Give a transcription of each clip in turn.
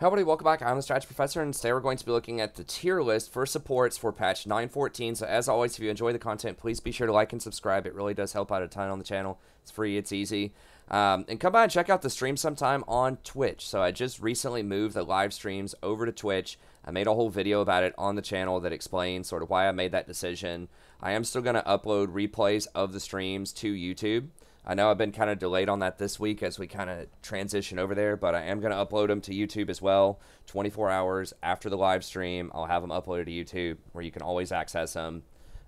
Hey everybody, welcome back. I'm the Strategy Professor, and today we're going to be looking at the tier list for supports for patch 9.14. So as always, if you enjoy the content, please be sure to like and subscribe. It really does help out a ton on the channel. It's free, it's easy. And come by and check out the stream sometime on Twitch. So I just recently moved the live streams over to Twitch. I made a whole video about it on the channel that explains sort of why I made that decision. I am still going to upload replays of the streams to YouTube. I know I've been kind of delayed on that this week as we kind of transition over there, but I am going to upload them to YouTube as well. 24 hours after the live stream, I'll have them uploaded to YouTube where you can always access them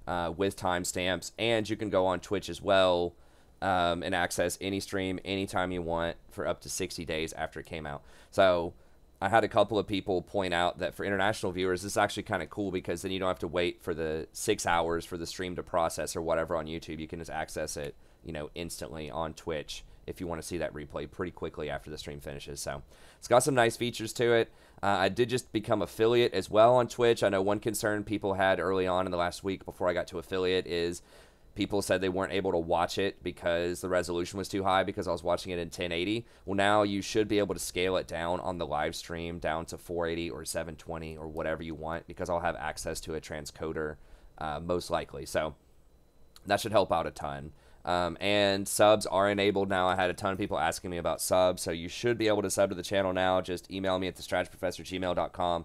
with timestamps. And you can go on Twitch as well and access any stream anytime you want for up to 60 days after it came out. So I had a couple of people point out that for international viewers, this is actually kind of cool because then you don't have to wait for the 6 hours for the stream to process or whatever on YouTube. You can just access it, you know, instantly on Twitch if you want to see that replay pretty quickly after the stream finishes. So it's got some nice features to it. I did just become affiliate as well on Twitch. I know one concern people had early on in the last week before I got to affiliate is people said they weren't able to watch it because the resolution was too high because I was watching it in 1080. Well, now you should be able to scale it down on the live stream down to 480 or 720 or whatever you want because I'll have access to a transcoder most likely. So that should help out a ton. And subs are enabled now. I had a ton of people asking me about subs, so you should be able to sub to the channel now. Just email me at thestrategyprofessor@gmail.com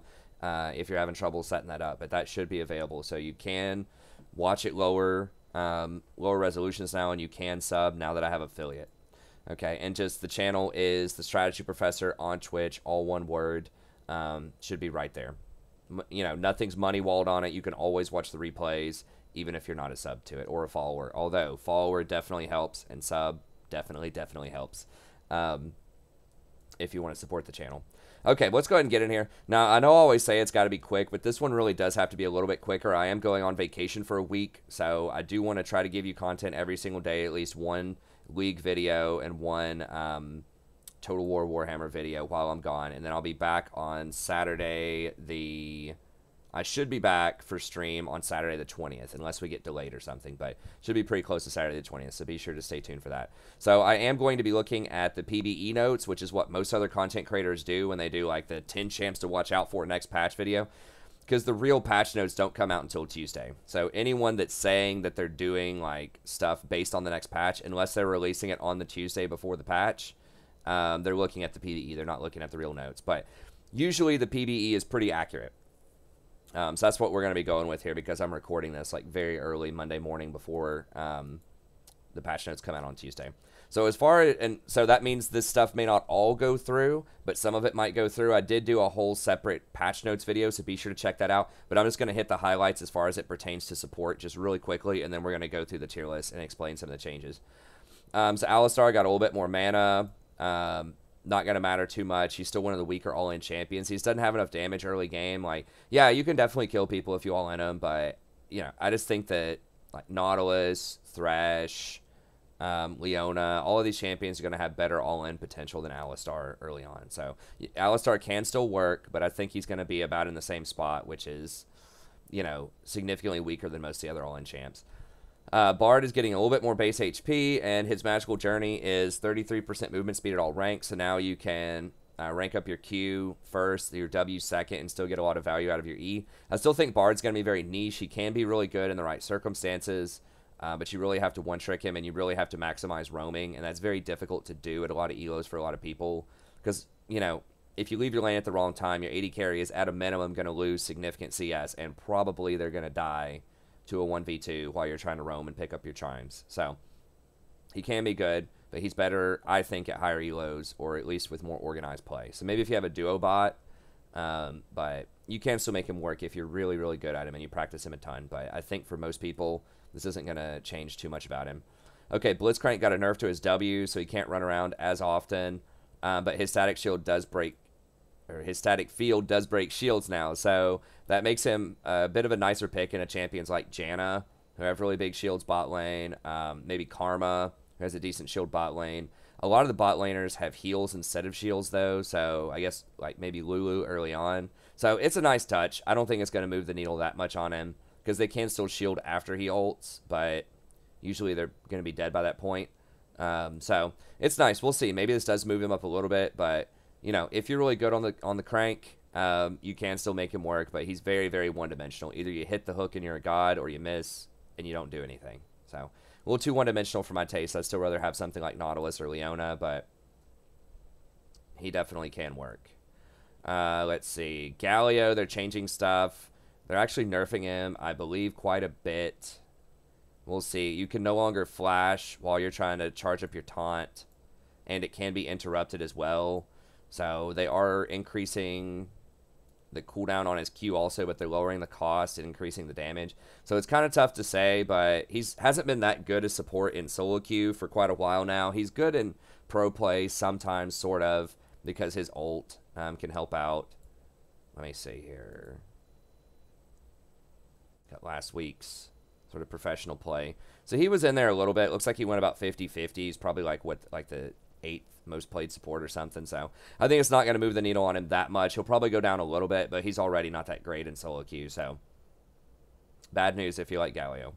if you're having trouble setting that up, but that should be available. So you can watch it lower resolutions now, and you can sub now that I have affiliate. Okay, and just the channel is the Strategy Professor on Twitch, all one word. Should be right there. You know, nothing's money walled on it. You can always watch the replays, even if you're not a sub to it or a follower. Although follower definitely helps and sub definitely helps if you want to support the channel. Okay, let's go ahead and get in here. Now, I know I always say it's got to be quick, but this one really does have to be a little bit quicker. I am going on vacation for a week, so I do want to try to give you content every single day, at least one League video and one Total War Warhammer video while I'm gone. And then I'll be back on Saturday I should be back for stream on Saturday the 20th, unless we get delayed or something, but should be pretty close to Saturday the 20th, so be sure to stay tuned for that. So I am going to be looking at the PBE notes, which is what most other content creators do when they do like the 10 champs to watch out for next patch video, because the real patch notes don't come out until Tuesday. So anyone that's saying that they're doing like stuff based on the next patch, unless they're releasing it on the Tuesday before the patch, they're looking at the PBE. They're not looking at the real notes, but usually the PBE is pretty accurate. So that's what we're going to be going with here because I'm recording this like very early Monday morning before the patch notes come out on Tuesday. So so that means this stuff may not all go through, but some of it might go through. I did do a whole separate patch notes video, so be sure to check that out. But I'm just going to hit the highlights as far as it pertains to support just really quickly, and then we're going to go through the tier list and explain some of the changes. So Alistar got a little bit more mana. Not going to matter too much. He's still one of the weaker all-in champions. He just doesn't have enough damage early game. Like, yeah, you can definitely kill people if you all-in him, but, you know, I just think that, like, Nautilus, Thresh, Leona, all of these champions are going to have better all-in potential than Alistar early on. So, Alistar can still work, but I think he's going to be about in the same spot, which is, you know, significantly weaker than most of the other all-in champs. Bard is getting a little bit more base HP, and his magical journey is 33% movement speed at all ranks, so now you can rank up your Q first, your W second, and still get a lot of value out of your E. I still think Bard's going to be very niche. He can be really good in the right circumstances, but you really have to one-trick him, and you really have to maximize roaming, and that's very difficult to do at a lot of elos for a lot of people, because, you know, if you leave your lane at the wrong time, your AD carry is at a minimum going to lose significant CS, and probably they're going to die to a 1v2 while you're trying to roam and pick up your chimes. So he can be good, but he's better, I think, at higher elos, or at least with more organized play. So maybe if you have a duo bot, but you can still make him work if you're really, really good at him and you practice him a ton. But I think for most people, this isn't going to change too much about him. Okay, Blitzcrank got a nerf to his W, so he can't run around as often, but his static shield does break, or his static field does break shields now, so that makes him a bit of a nicer pick in a champions like Janna, who have really big shields bot lane, maybe Karma, who has a decent shield bot lane. A lot of the bot laners have heals instead of shields, though, so I guess like maybe Lulu early on. So it's a nice touch. I don't think it's going to move the needle that much on him, because they can still shield after he ults, but usually they're going to be dead by that point. So it's nice. We'll see. Maybe this does move him up a little bit, but you know, if you're really good on the crank, you can still make him work, but he's very, very one-dimensional. Either you hit the hook and you're a god, or you miss and you don't do anything. So, a little too one-dimensional for my taste. I'd still rather have something like Nautilus or Leona, but he definitely can work. Let's see. Galio, they're changing stuff. They're actually nerfing him, I believe, quite a bit. We'll see. You can no longer flash while you're trying to charge up your taunt, and it can be interrupted as well. So they are increasing the cooldown on his Q also, but they're lowering the cost and increasing the damage. So it's kind of tough to say, but hasn't been that good a support in solo queue for quite a while now. He's good in pro play sometimes, sort of, because his ult can help out. Let me see here. Got last week's sort of professional play. So he was in there a little bit. Looks like he went about 50-50. He's probably like the 8th most played support or something. So I think it's not going to move the needle on him that much. He'll probably go down a little bit, but he's already not that great in solo queue. So bad news if you like Galio.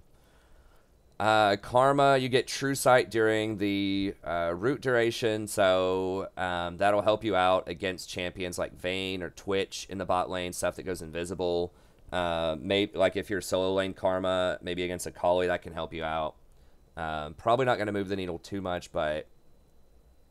Karma, you get True Sight during the root duration, so that'll help you out against champions like Vayne or Twitch in the bot lane, stuff that goes invisible. Maybe like if you're solo lane Karma, maybe against a Kali, that can help you out. Probably not going to move the needle too much, but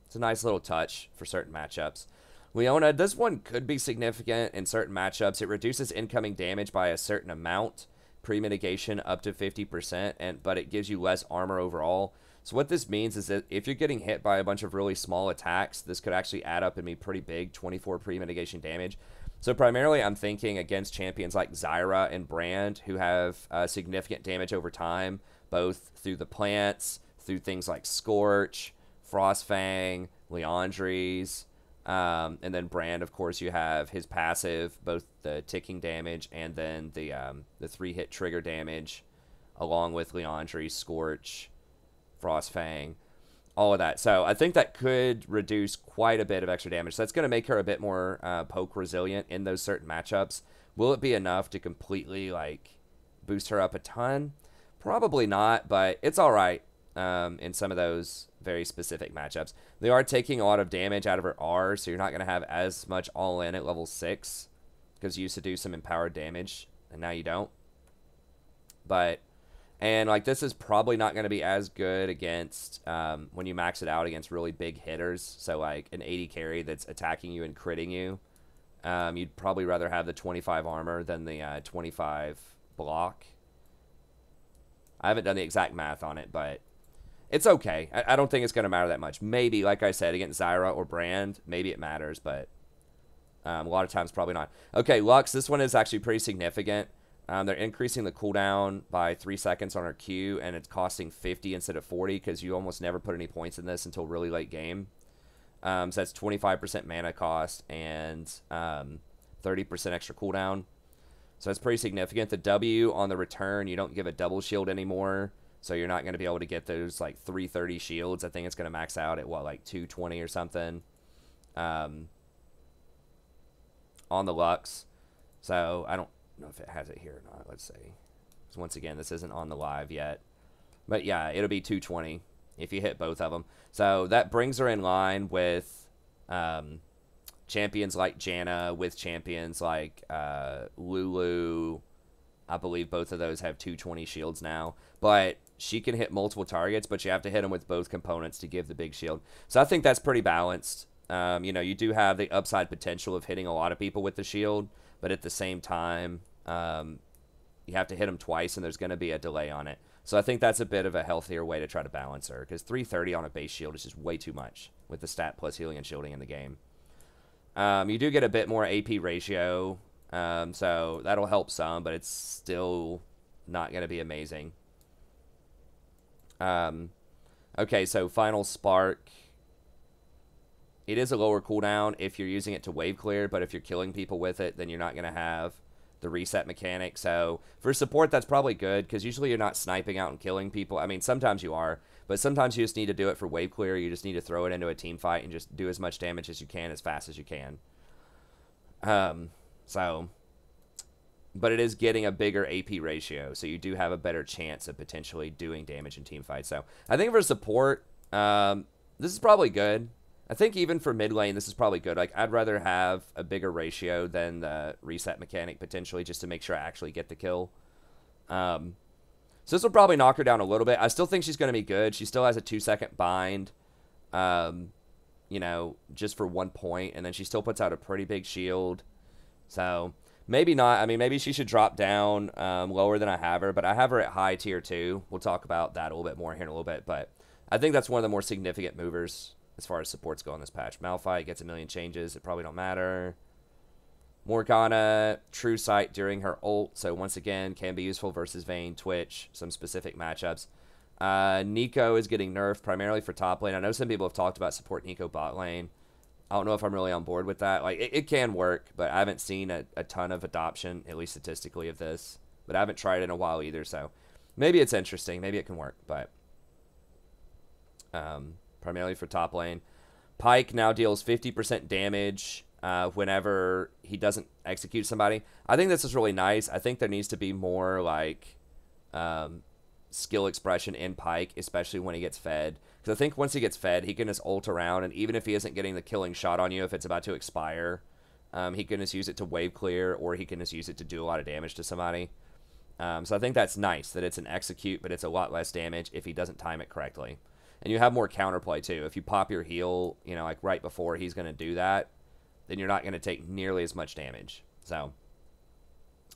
it's a nice little touch for certain matchups. Leona, this one could be significant in certain matchups. It reduces incoming damage by a certain amount, pre-mitigation up to 50%, but it gives you less armor overall. So what this means is that if you're getting hit by a bunch of really small attacks, this could actually add up and be pretty big, 24 pre-mitigation damage. So primarily I'm thinking against champions like Zyra and Brand, who have significant damage over time, both through the plants, through things like Scorch, Frostfang, Leandries, and then Brand, of course, you have his passive, both the ticking damage and then the 3-hit trigger damage, along with Leandries, Scorch, Frostfang, all of that. So I think that could reduce quite a bit of extra damage. So that's going to make her a bit more poke resilient in those certain matchups. Will it be enough to completely like boost her up a ton? Probably not, but it's all right in some of those very specific matchups. They are taking a lot of damage out of her R, so you're not going to have as much all-in at level 6, because you used to do some empowered damage, and now you don't. And like this is probably not going to be as good against, when you max it out against really big hitters, so like an 80 carry that's attacking you and critting you. You'd probably rather have the 25 armor than the 25 block. I haven't done the exact math on it, but it's okay. I don't think it's going to matter that much. Maybe, like I said, against Zyra or Brand, maybe it matters, but a lot of times probably not. Okay, Lux, this one is actually pretty significant. They're increasing the cooldown by 3 seconds on her Q, and it's costing 50 instead of 40 because you almost never put any points in this until really late game. So that's 25% mana cost and 30% extra cooldown. So that's pretty significant. The W on the return, you don't give a double shield anymore. So you're not going to be able to get those like 330 shields. I think it's going to max out at what, like 220 or something on the Lux. So I don't know if it has it here or not. Let's see. So once again, this isn't on the live yet. But yeah, it'll be 220 if you hit both of them. So that brings her in line with champions like Janna, with champions like Lulu. I believe both of those have 220 shields now. But she can hit multiple targets, but you have to hit them with both components to give the big shield. So I think that's pretty balanced. You know, you do have the upside potential of hitting a lot of people with the shield, but at the same time, you have to hit them twice, and there's going to be a delay on it. So I think that's a bit of a healthier way to try to balance her, because 330 on a base shield is just way too much with the stat plus healing and shielding in the game. You do get a bit more AP ratio, so that'll help some, but it's still not going to be amazing. Okay, so Final Spark. It is a lower cooldown if you're using it to wave clear, but if you're killing people with it, then you're not going to have the reset mechanic. So for support, that's probably good, because usually you're not sniping out and killing people. I mean, sometimes you are, but sometimes you just need to do it for wave clear. You just need to throw it into a team fight and just do as much damage as you can as fast as you can. But it is getting a bigger AP ratio, so you do have a better chance of potentially doing damage in team fights. So I think for support, this is probably good. I think even for mid lane, this is probably good. Like, I'd rather have a bigger ratio than the reset mechanic, potentially, just to make sure I actually get the kill. So this will probably knock her down a little bit. I still think she's going to be good. She still has a 2-second bind, you know, just for 1 point. And then she still puts out a pretty big shield. So maybe not. I mean, maybe she should drop down lower than I have her. But I have her at high tier 2. We'll talk about that a little bit more here in a little bit. But I think that's one of the more significant movers as far as supports go in this patch. Malphite gets a million changes. It probably don't matter. Morgana, True Sight during her ult. So once again, can be useful versus Vayne, Twitch, some specific matchups. Nico is getting nerfed primarily for top lane. I know some people have talked about support Nico bot lane. I don't know if I'm really on board with that. Like, it can work, but I haven't seen a ton of adoption, at least statistically, of this. But I haven't tried it in a while either, so maybe it's interesting. Maybe it can work, but primarily for top lane. Pyke now deals 50% damage whenever he doesn't execute somebody. I think this is really nice. I think there needs to be more, like, skill expression in Pyke, especially when he gets fed. Because I think once he gets fed, he can just ult around, and even if he isn't getting the killing shot on you, if it's about to expire, he can just use it to wave clear, or he can just use it to do a lot of damage to somebody. So I think that's nice, that it's an execute, but it's a lot less damage if he doesn't time it correctly. And you have more counterplay, too. If you pop your heal, you know, like right before he's going to do that, then you're not going to take nearly as much damage. So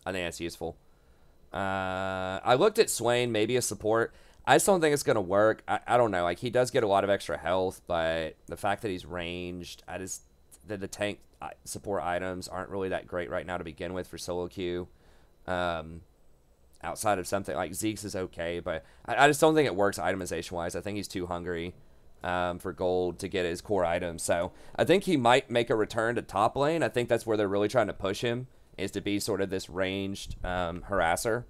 I think that's useful. I looked at Swain, maybe a support. I just don't think it's going to work. I don't know. Like, he does get a lot of extra health, but the fact that he's ranged, the tank support items aren't really that great right now to begin with for solo queue. Outside of something like Zeke's is okay, but I just don't think it works itemization-wise. I think he's too hungry for gold to get his core items. So I think he might make a return to top lane. I think that's where they're really trying to push him, is to be sort of this ranged harasser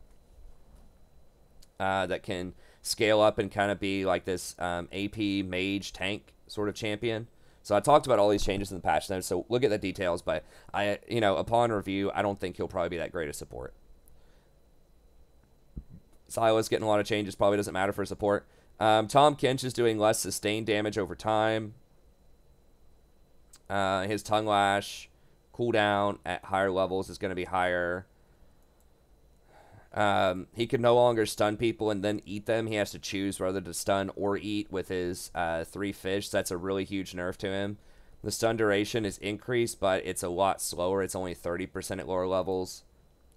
that can scale up and kind of be like this AP mage tank sort of champion. So I talked about all these changes in the patch notes, so look at the details, but upon review, I don't think he'll probably be that great a support. Silas getting a lot of changes, probably doesn't matter for support. Tom Kench is doing less sustained damage over time. His tongue lash cooldown at higher levels is going to be higher. He can no longer stun people and then eat them. He has to choose whether to stun or eat with his 3 fish. That's a really huge nerf to him. The stun duration is increased, but it's a lot slower. It's only 30% at lower levels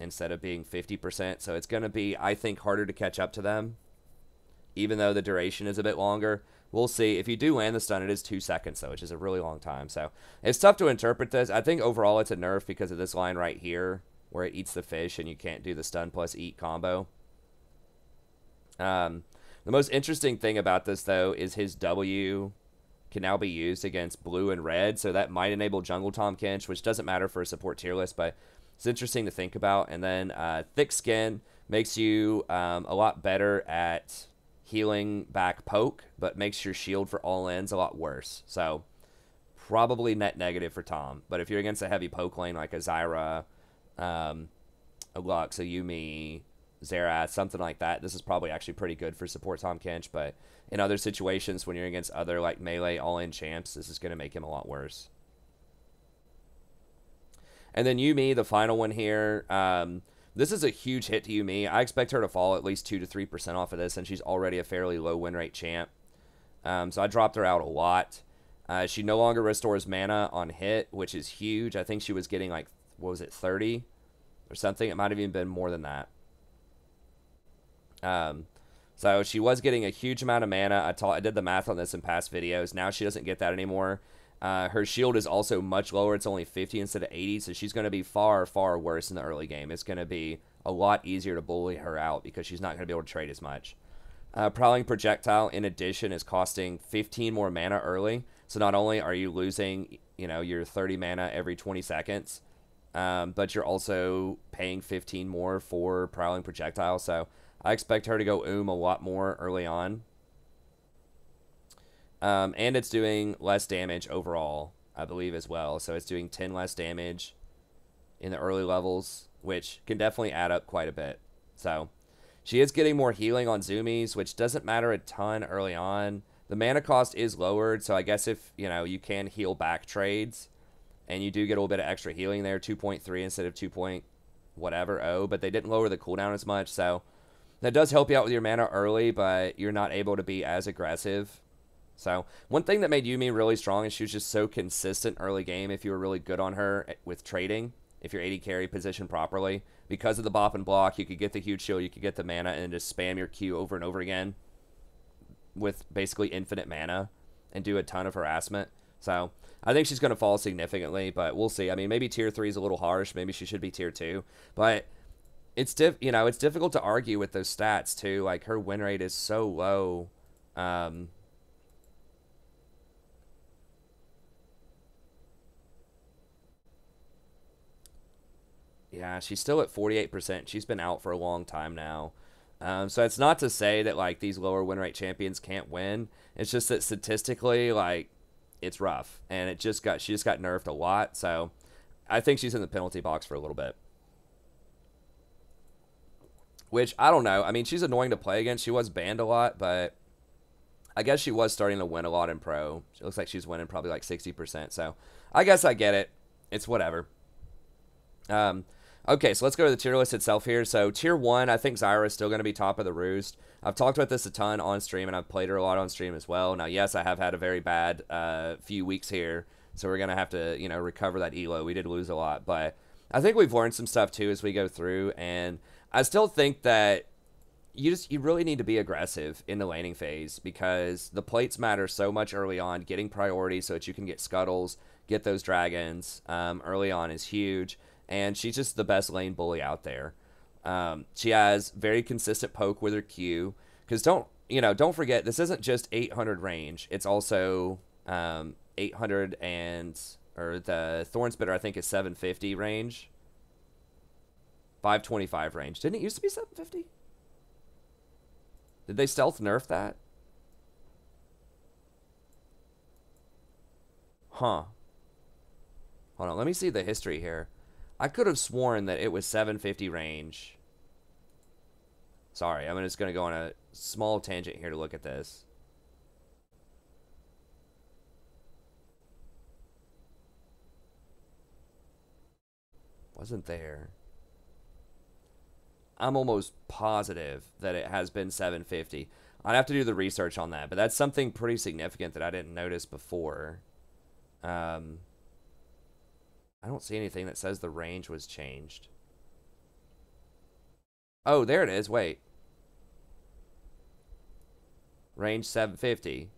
instead of being 50%. So it's going to be, I think, harder to catch up to them, even though the duration is a bit longer. We'll see. If you do land the stun, it is 2 seconds, though, which is a really long time. So it's tough to interpret this. I think overall it's a nerf because of this line right here, where it eats the fish and you can't do the stun plus eat combo. The most interesting thing about this, though, is his W can now be used against blue and red, so that might enable Jungle Tom Kench, which doesn't matter for a support tier list, but it's interesting to think about. And then Thick Skin makes you a lot better at healing back poke, but makes your shield for all ends a lot worse. So probably net negative for Tom. But if you're against a heavy poke lane like a Zyra, a Lux, a Yuumi, Xerath, something like that, this is probably actually pretty good for support Tom Kench. But in other situations, when you're against other like melee all-in champs, this is going to make him a lot worse. And then Yuumi, the final one here. This is a huge hit to Yuumi. I expect her to fall at least 2 to 3% off of this, and she's already a fairly low win rate champ. So I dropped her out a lot. She no longer restores mana on hit, which is huge. I think she was getting like, what was it, 30 or something? It might have even been more than that. So she was getting a huge amount of mana. I did the math on this in past videos. Now she doesn't get that anymore. Her shield is also much lower. It's only 50 instead of 80, so she's going to be far, far worse in the early game. It's going to be a lot easier to bully her out because she's not going to be able to trade as much. Prowling Projectile, in addition, is costing 15 more mana early. So not only are you losing, your 30 mana every 20 seconds, but you're also paying 15 more for Prowling Projectile. So I expect her to go a lot more early on. And it's doing less damage overall, I believe, as well. So it's doing 10 less damage in the early levels, which can definitely add up quite a bit. So she is getting more healing on zoomies, which doesn't matter a ton early on. The mana cost is lowered, so I guess if, you know, you can heal back trades, and you do get a little bit of extra healing there, 2.3 instead of 2 point whatever, but they didn't lower the cooldown as much, so that does help you out with your mana early, but you're not able to be as aggressive. So, one thing that made Yumi really strong is she was just so consistent early game if you were really good on her with trading, if your AD carry positioned properly. Because of the bop and block, you could get the huge shield, you could get the mana, and just spam your Q over and over again with basically infinite mana and do a ton of harassment. So, I think she's going to fall significantly, but we'll see. I mean, maybe tier 3 is a little harsh. Maybe she should be tier 2. But it's it's difficult to argue with those stats, too. Like, her win rate is so low. Yeah, she's still at 48%. She's been out for a long time now. So it's not to say that, like, these lower win rate champions can't win. It's just that statistically, like, it's rough. And she just got nerfed a lot. So I think she's in the penalty box for a little bit. Which, I don't know. I mean, she's annoying to play against. She was banned a lot, but I guess she was starting to win a lot in pro. It looks like she's winning probably like 60%. So I guess I get it. It's whatever. Okay, so let's go to the tier list itself here. So tier 1, I think Zyra is still going to be top of the roost. I've talked about this a ton on stream, and I've played her a lot on stream as well. Now, yes, I have had a very bad few weeks here, so we're going to have to, you know, recover that elo. We did lose a lot, but I think we've learned some stuff, too, as we go through, and I still think that you really need to be aggressive in the laning phase because the plates matter so much early on. Getting priority so that you can get scuttles, get those dragons early on is huge. And she's just the best lane bully out there. She has very consistent poke with her Q. Because don't forget, this isn't just 800 range. It's also 800 or the Thorn Spitter I think is 750 range. 525 range. Didn't it used to be 750? Did they stealth nerf that? Huh. Hold on, let me see the history here. I could have sworn that it was 750 range. Sorry, I'm just going to go on a small tangent here to look at this. Wasn't there. I'm almost positive that it has been 750. I'd have to do the research on that, but that's something pretty significant that I didn't notice before. I don't see anything that says the range was changed. Oh, there it is. Wait. Range 750.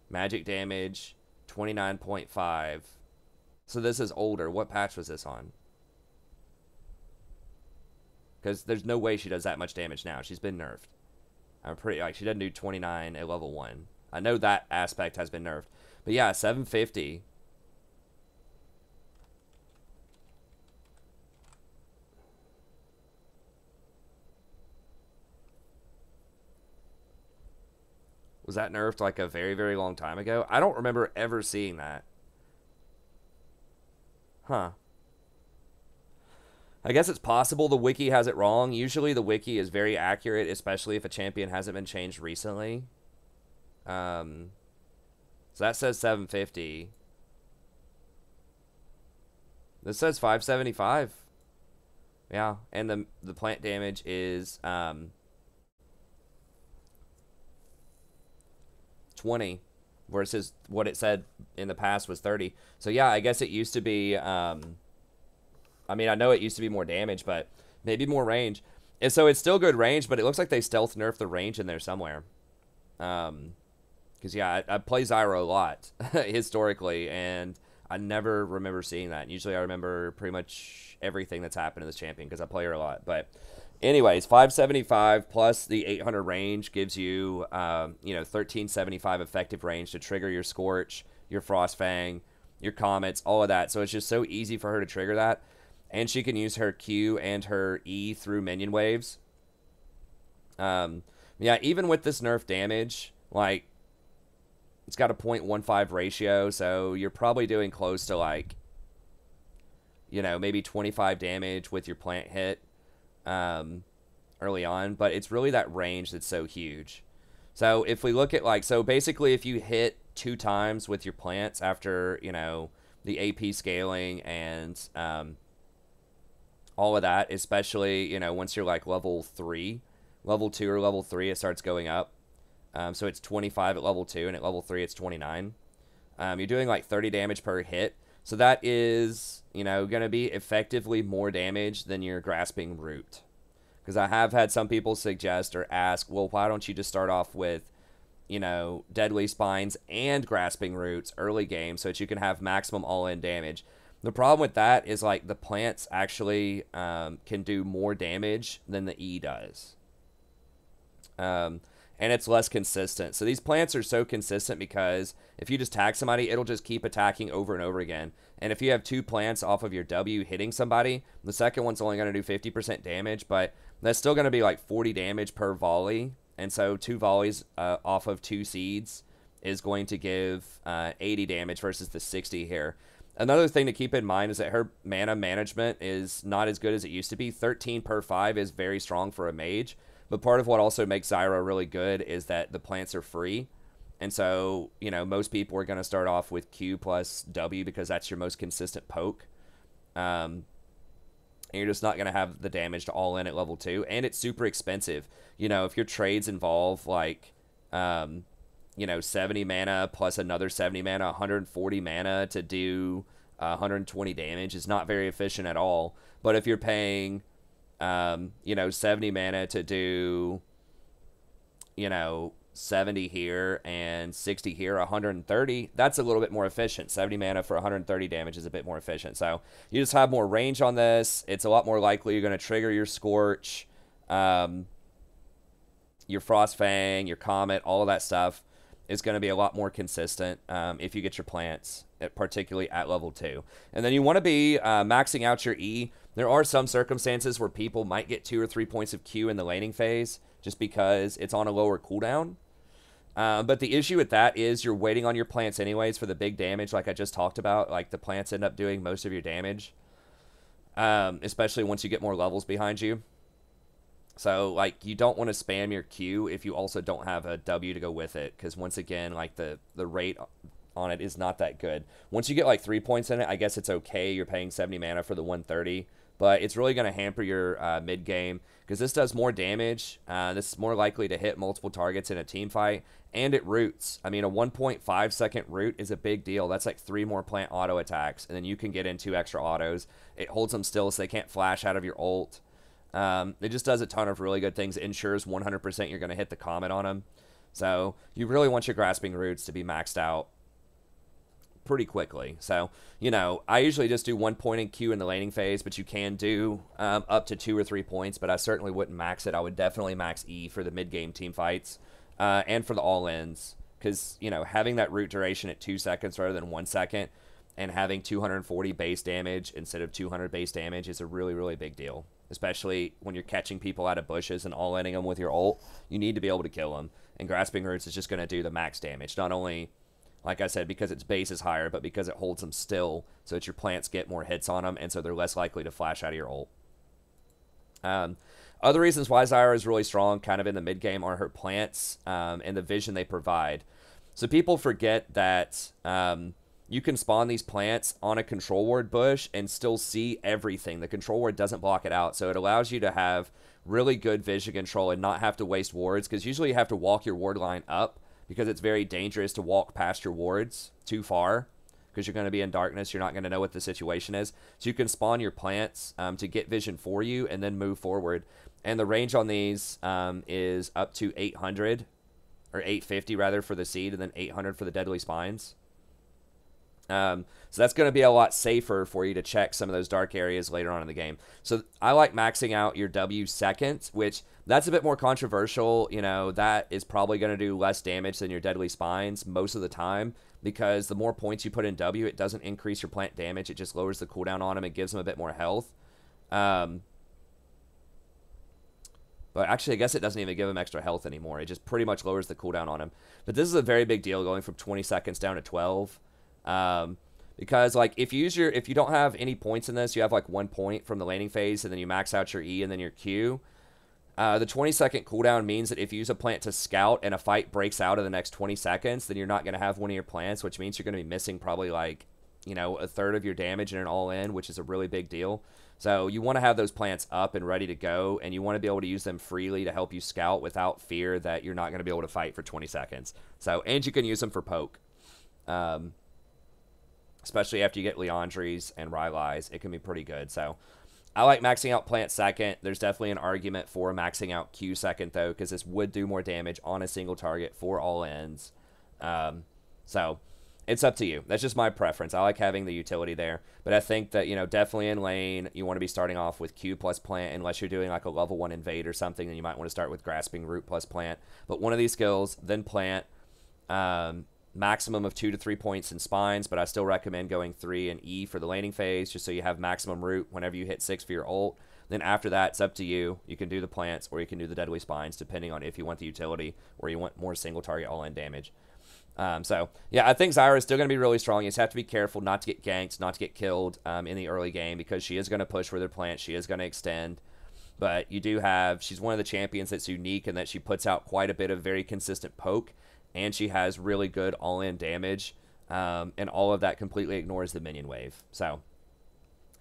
Magic damage 29.5. So this is older. What patch was this on? Because there's no way she does that much damage now. She's been nerfed. I'm pretty like she doesn't do 29 at level 1. I know that aspect has been nerfed. But yeah, 750. Was that nerfed like a very, very long time ago? I don't remember ever seeing that. Huh. I guess it's possible the wiki has it wrong. Usually the wiki is very accurate, especially if a champion hasn't been changed recently. So that says 750. This says 575. Yeah, and the plant damage is 20 versus what it said in the past was 30. So yeah, I guess it used to be I mean, I know it used to be more damage, but maybe more range. And so it's still good range, but it looks like they stealth nerfed the range in there somewhere. Because yeah, I play Zyra a lot historically, and I never remember seeing that. And usually I remember pretty much everything that's happened to this champion because I play her a lot. But anyways, 575 plus the 800 range gives you, 1375 effective range to trigger your Scorch, your Frostfang, your Comets, all of that. So it's just so easy for her to trigger that. And she can use her Q and her E through minion waves. Yeah, even with this nerf damage, like, it's got a 0.15 ratio, so you're probably doing close to, like, maybe 25 damage with your plant hit early on. But it's really that range that's so huge. So if we look at like, so basically if you hit 2 times with your plants after, you know, the AP scaling and all of that, especially, you know, once you're like level 2 or level 3, it starts going up. So it's 25 at level 2, and at level 3 it's 29. You're doing like 30 damage per hit. So that is, you know, going to be effectively more damage than your grasping root. Because I have had some people suggest or ask, well, why don't you just start off with, you know, deadly spines and grasping roots early game so that you can have maximum all-in damage. The problem with that is like the plants actually can do more damage than the E does. And it's less consistent. So these plants are so consistent because if you just tag somebody, it'll just keep attacking over and over again. And if you have 2 plants off of your W hitting somebody, the second one's only going to do 50% damage, but that's still going to be like 40 damage per volley. And so 2 volleys off of 2 seeds is going to give 80 damage versus the 60 here. Another thing to keep in mind is that her mana management is not as good as it used to be. 13 per 5 is very strong for a mage. But part of what also makes Zyra really good is that the plants are free. And so, you know, most people are going to start off with Q plus W because that's your most consistent poke. And you're just not going to have the damage to all in at level 2. And it's super expensive. You know, if your trades involve like, you know, 70 mana plus another 70 mana, 140 mana to do 120 damage is not very efficient at all. But if you're paying, you know, 70 mana to do, you know, 70 here and 60 here, 130, that's a little bit more efficient. 70 mana for 130 damage is a bit more efficient. So you just have more range on this. It's a lot more likely you're going to trigger your Scorch, your Frost Fang, your Comet, all of that stuff is going to be a lot more consistent if you get your plants, particularly at level 2. And then you want to be maxing out your E. There are some circumstances where people might get 2 or 3 points of Q in the laning phase just because it's on a lower cooldown. But the issue with that is you're waiting on your plants anyways for the big damage like I just talked about. Like the plants end up doing most of your damage, especially once you get more levels behind you. So, like, you don't want to spam your Q if you also don't have a W to go with it, because once again, like, the rate on it is not that good. Once you get, like, 3 points in it, I guess it's okay. You're paying 70 mana for the 130, but it's really going to hamper your mid-game, because this does more damage. This is more likely to hit multiple targets in a team fight, and it roots. I mean, a 1.5 second root is a big deal. That's like 3 more plant auto attacks, and then you can get in 2 extra autos. It holds them still so they can't flash out of your ult. It just does a ton of really good things. It ensures 100% you're going to hit the Comet on them. So you really want your Grasping Roots to be maxed out pretty quickly. So, you know, I usually just do 1 point in Q in the laning phase, but you can do up to 2 or 3 points, but I certainly wouldn't max it. I would definitely max E for the mid-game team fights and for the all-ins, because, you know, having that root duration at 2 seconds rather than 1 second and having 240 base damage instead of 200 base damage is a really, really big deal. Especially when you're catching people out of bushes and all-inning them with your ult, you need to be able to kill them. And Grasping Roots is just going to do the max damage. Not only, like I said, because its base is higher, but because it holds them still, so that your plants get more hits on them, and so they're less likely to flash out of your ult. Other reasons why Zyra is really strong kind of in the mid-game are her plants and the vision they provide. So people forget that you can spawn these plants on a control ward bush and still see everything. The control ward doesn't block it out, so it allows you to have really good vision control and not have to waste wards, because usually you have to walk your ward line up because it's very dangerous to walk past your wards too far because you're going to be in darkness. You're not going to know what the situation is. So you can spawn your plants to get vision for you and then move forward. And the range on these is up to 800, or 850 rather for the seed, and then 800 for the deadly spines. So that's going to be a lot safer for you to check some of those dark areas later on in the game. So I like maxing out your W second, which that's a bit more controversial. You know, that is probably going to do less damage than your deadly spines most of the time, because the more points you put in W, it doesn't increase your plant damage. It just lowers the cooldown on them and gives them a bit more health. But actually, I guess it doesn't even give them extra health anymore. It just pretty much lowers the cooldown on them. But this is a very big deal, going from 20 seconds down to 12. Because like if you don't have any points in this, you have like 1 point from the laning phase, and then you max out your E and then your Q. The 20-second cooldown means that if you use a plant to scout and a fight breaks out in the next 20 seconds, then you're not going to have one of your plants, which means you're going to be missing probably like, you know, a third of your damage in an all-in, which is a really big deal. So you want to have those plants up and ready to go, and you want to be able to use them freely to help you scout without fear that you're not going to be able to fight for 20 seconds. So, and you can use them for poke. Especially after you get Leandries and Rylai's, it can be pretty good. So I like maxing out plant second. There's definitely an argument for maxing out Q second, though, because this would do more damage on a single target for all ends. So it's up to you. That's just my preference. I like having the utility there. But I think that, you know, definitely in lane, you want to be starting off with Q plus plant, unless you're doing like a level 1 invade or something, then you might want to start with grasping root plus plant. But one of these skills, then plant. Maximum of 2 to 3 points in spines, but I still recommend going 3 and E for the laning phase, just so you have maximum root whenever you hit 6 for your ult. Then after that, it's up to you. You can do the plants, or you can do the deadly spines, depending on if you want the utility, or you want more single target all-in damage. So, yeah, I think Zyra is still going to be really strong. You just have to be careful not to get ganked, not to get killed in the early game, because she is going to push for their plant. She is going to extend. But you do have, she's one of the champions that's unique in that she puts out quite a bit of very consistent poke, and she has really good all-in damage, and all of that completely ignores the minion wave. So,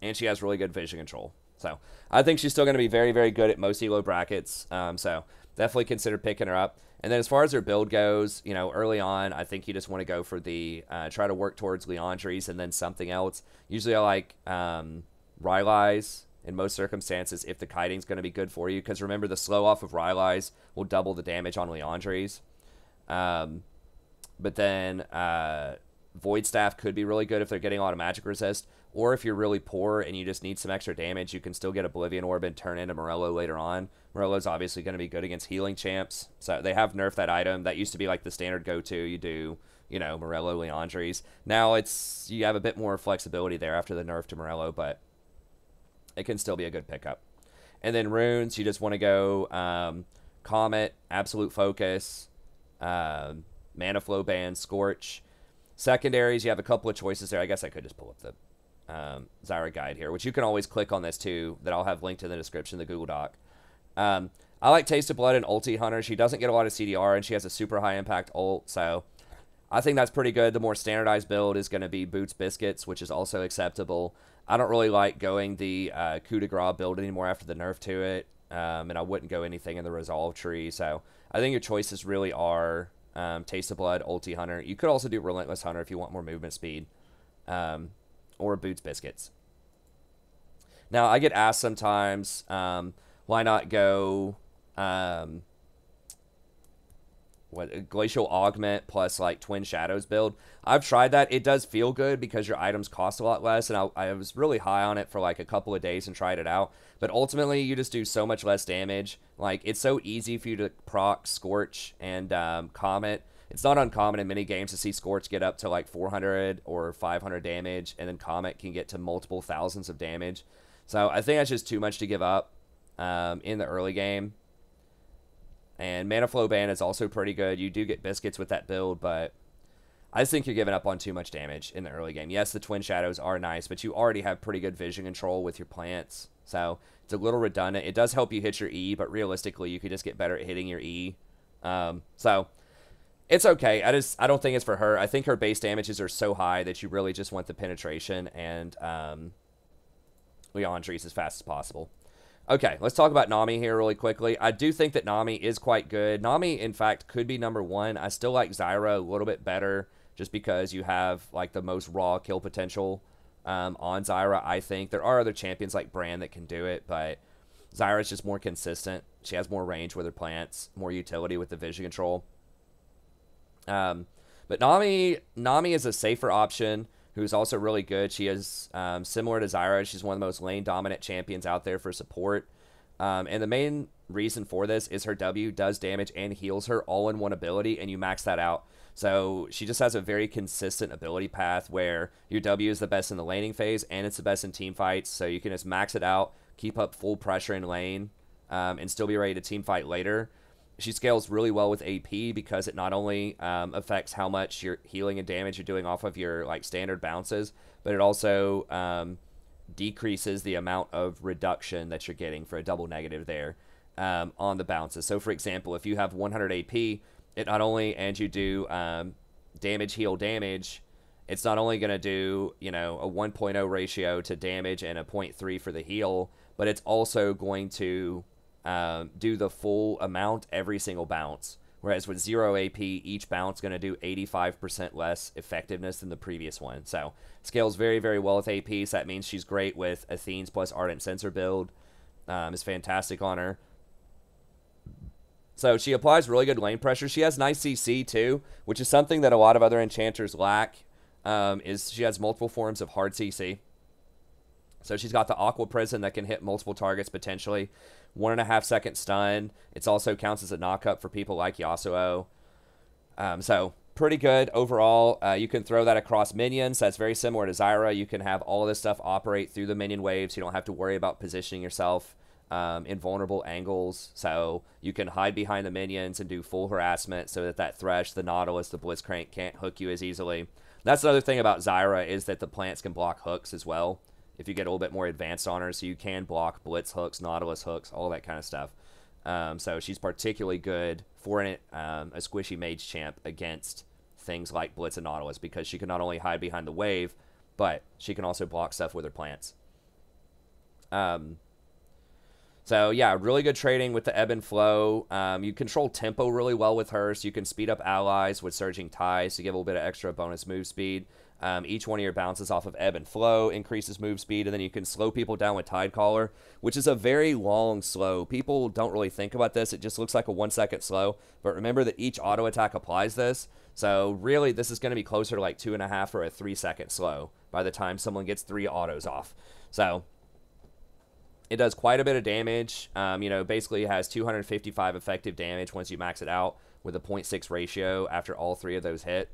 and she has really good vision control. So, I think she's still going to be very, very good at most elo brackets. So, definitely consider picking her up. And then as far as her build goes, you know, early on, I think you just want to go for the, try to work towards Leandries and then something else. Usually I like Rylai's in most circumstances if the kiting's going to be good for you. Because remember, the slow off of Rylai's will double the damage on Leandries. But then Void Staff could be really good if they're getting a lot of magic resist, or if you're really poor and you just need some extra damage, you can still get Oblivion Orb and turn into Morello later on. Morello's obviously going to be good against healing champs, so they have nerfed that item. That used to be like the standard go-to. You do, you know, Morello, Leandries. Now it's, you have a bit more flexibility there after the nerf to Morello, but it can still be a good pickup. And then runes, you just want to go Comet, Absolute Focus, Mana Flow Band, Scorch. Secondaries, you have a couple of choices there. I guess I could just pull up the Zyra guide here, which you can always click on this too, that I'll have linked in the description, the Google Doc. I like Taste of Blood and Ulti Hunter. She doesn't get a lot of CDR, and she has a super high impact ult, so I think that's pretty good. The more standardized build is going to be Boots Biscuits, which is also acceptable. I don't really like going the coup de grace build anymore after the nerf to it, and I wouldn't go anything in the Resolve tree, so I think your choices really are Taste of Blood, Ulti Hunter. You could also do Relentless Hunter if you want more movement speed, or Boots Biscuits. Now, I get asked sometimes, why not go Glacial Augment plus like Twin Shadows build? I've tried that. It does feel good because your items cost a lot less, and I was really high on it for like a couple of days and tried it out. But ultimately, you just do so much less damage. Like, it's so easy for you to proc Scorch and Comet. It's not uncommon in many games to see Scorch get up to like 400 or 500 damage, and then Comet can get to multiple thousands of damage. So I think that's just too much to give up in the early game. And Mana Flow Band is also pretty good. You do get biscuits with that build, but I just think you're giving up on too much damage in the early game. Yes, the Twin Shadows are nice, but you already have pretty good vision control with your plants. So it's a little redundant. It does help you hit your E, but realistically, you could just get better at hitting your E. So it's okay. I don't think it's for her. I think her base damages are so high that you really just want the penetration and Leandries as fast as possible. Okay, let's talk about Nami here really quickly. I do think that Nami is quite good. Nami, in fact, could be number one. I still like Zyra a little bit better just because you have like the most raw kill potential on Zyra, I think. There are other champions like Brand that can do it, but Zyra is just more consistent. She has more range with her plants, more utility with the vision control. But Nami is a safer option who's also really good. She is similar to Zyra. She's one of the most lane-dominant champions out there for support. And the main reason for this is her W does damage and heals her all in one ability, and you max that out. So she just has a very consistent ability path where your W is the best in the laning phase, and it's the best in team fights. So you can just max it out, keep up full pressure in lane, and still be ready to team fight later. She scales really well with AP because it not only affects how much your healing and damage you're doing off of your like standard bounces, but it also decreases the amount of reduction that you're getting for a double negative there. on the bounces. So, for example, if you have 100 AP, it not only, and you do damage, heal, damage, it's not only going to do, you know, a 1.0 ratio to damage and a 0.3 for the heal, but it's also going to do the full amount every single bounce. Whereas with 0 AP, each bounce going to do 85% less effectiveness than the previous one. So scales very, very well with AP. So that means she's great with Athene's plus Ardent Sensor build. Is fantastic on her. So she applies really good lane pressure. She has nice CC too, which is something that a lot of other enchanters lack. Is she has multiple forms of hard CC. So she's got the Aqua Prison that can hit multiple targets potentially. 1.5 second stun. It also counts as a knockup for people like Yasuo. So pretty good overall. You can throw that across minions. That's very similar to Zyra. You can have all of this stuff operate through the minion waves. You don't have to worry about positioning yourself in vulnerable angles. So you can hide behind the minions and do full harassment so that that Thresh, the Nautilus, the Blitzcrank can't hook you as easily. That's another thing about Zyra is that the plants can block hooks as well if you get a little bit more advanced on her. So you can block Blitz hooks, Nautilus hooks, all that kind of stuff. So she's particularly good for a squishy mage champ against things like Blitz and Nautilus because she can not only hide behind the wave, but she can also block stuff with her plants. So yeah, really good trading with the ebb and flow. You control tempo really well with her, so you can speed up allies with surging ties to give a little bit of extra bonus move speed. Each one of your bounces off of ebb and flow increases move speed, and then you can slow people down with Tide Caller, which is a very long slow. People don't really think about this. It just looks like a 1 second slow, but remember that each auto attack applies this. So really, this is going to be closer to like 2.5 or a 3 second slow by the time someone gets 3 autos off. So it does quite a bit of damage. You know, basically it has 255 effective damage once you max it out with a 0.6 ratio after all 3 of those hit.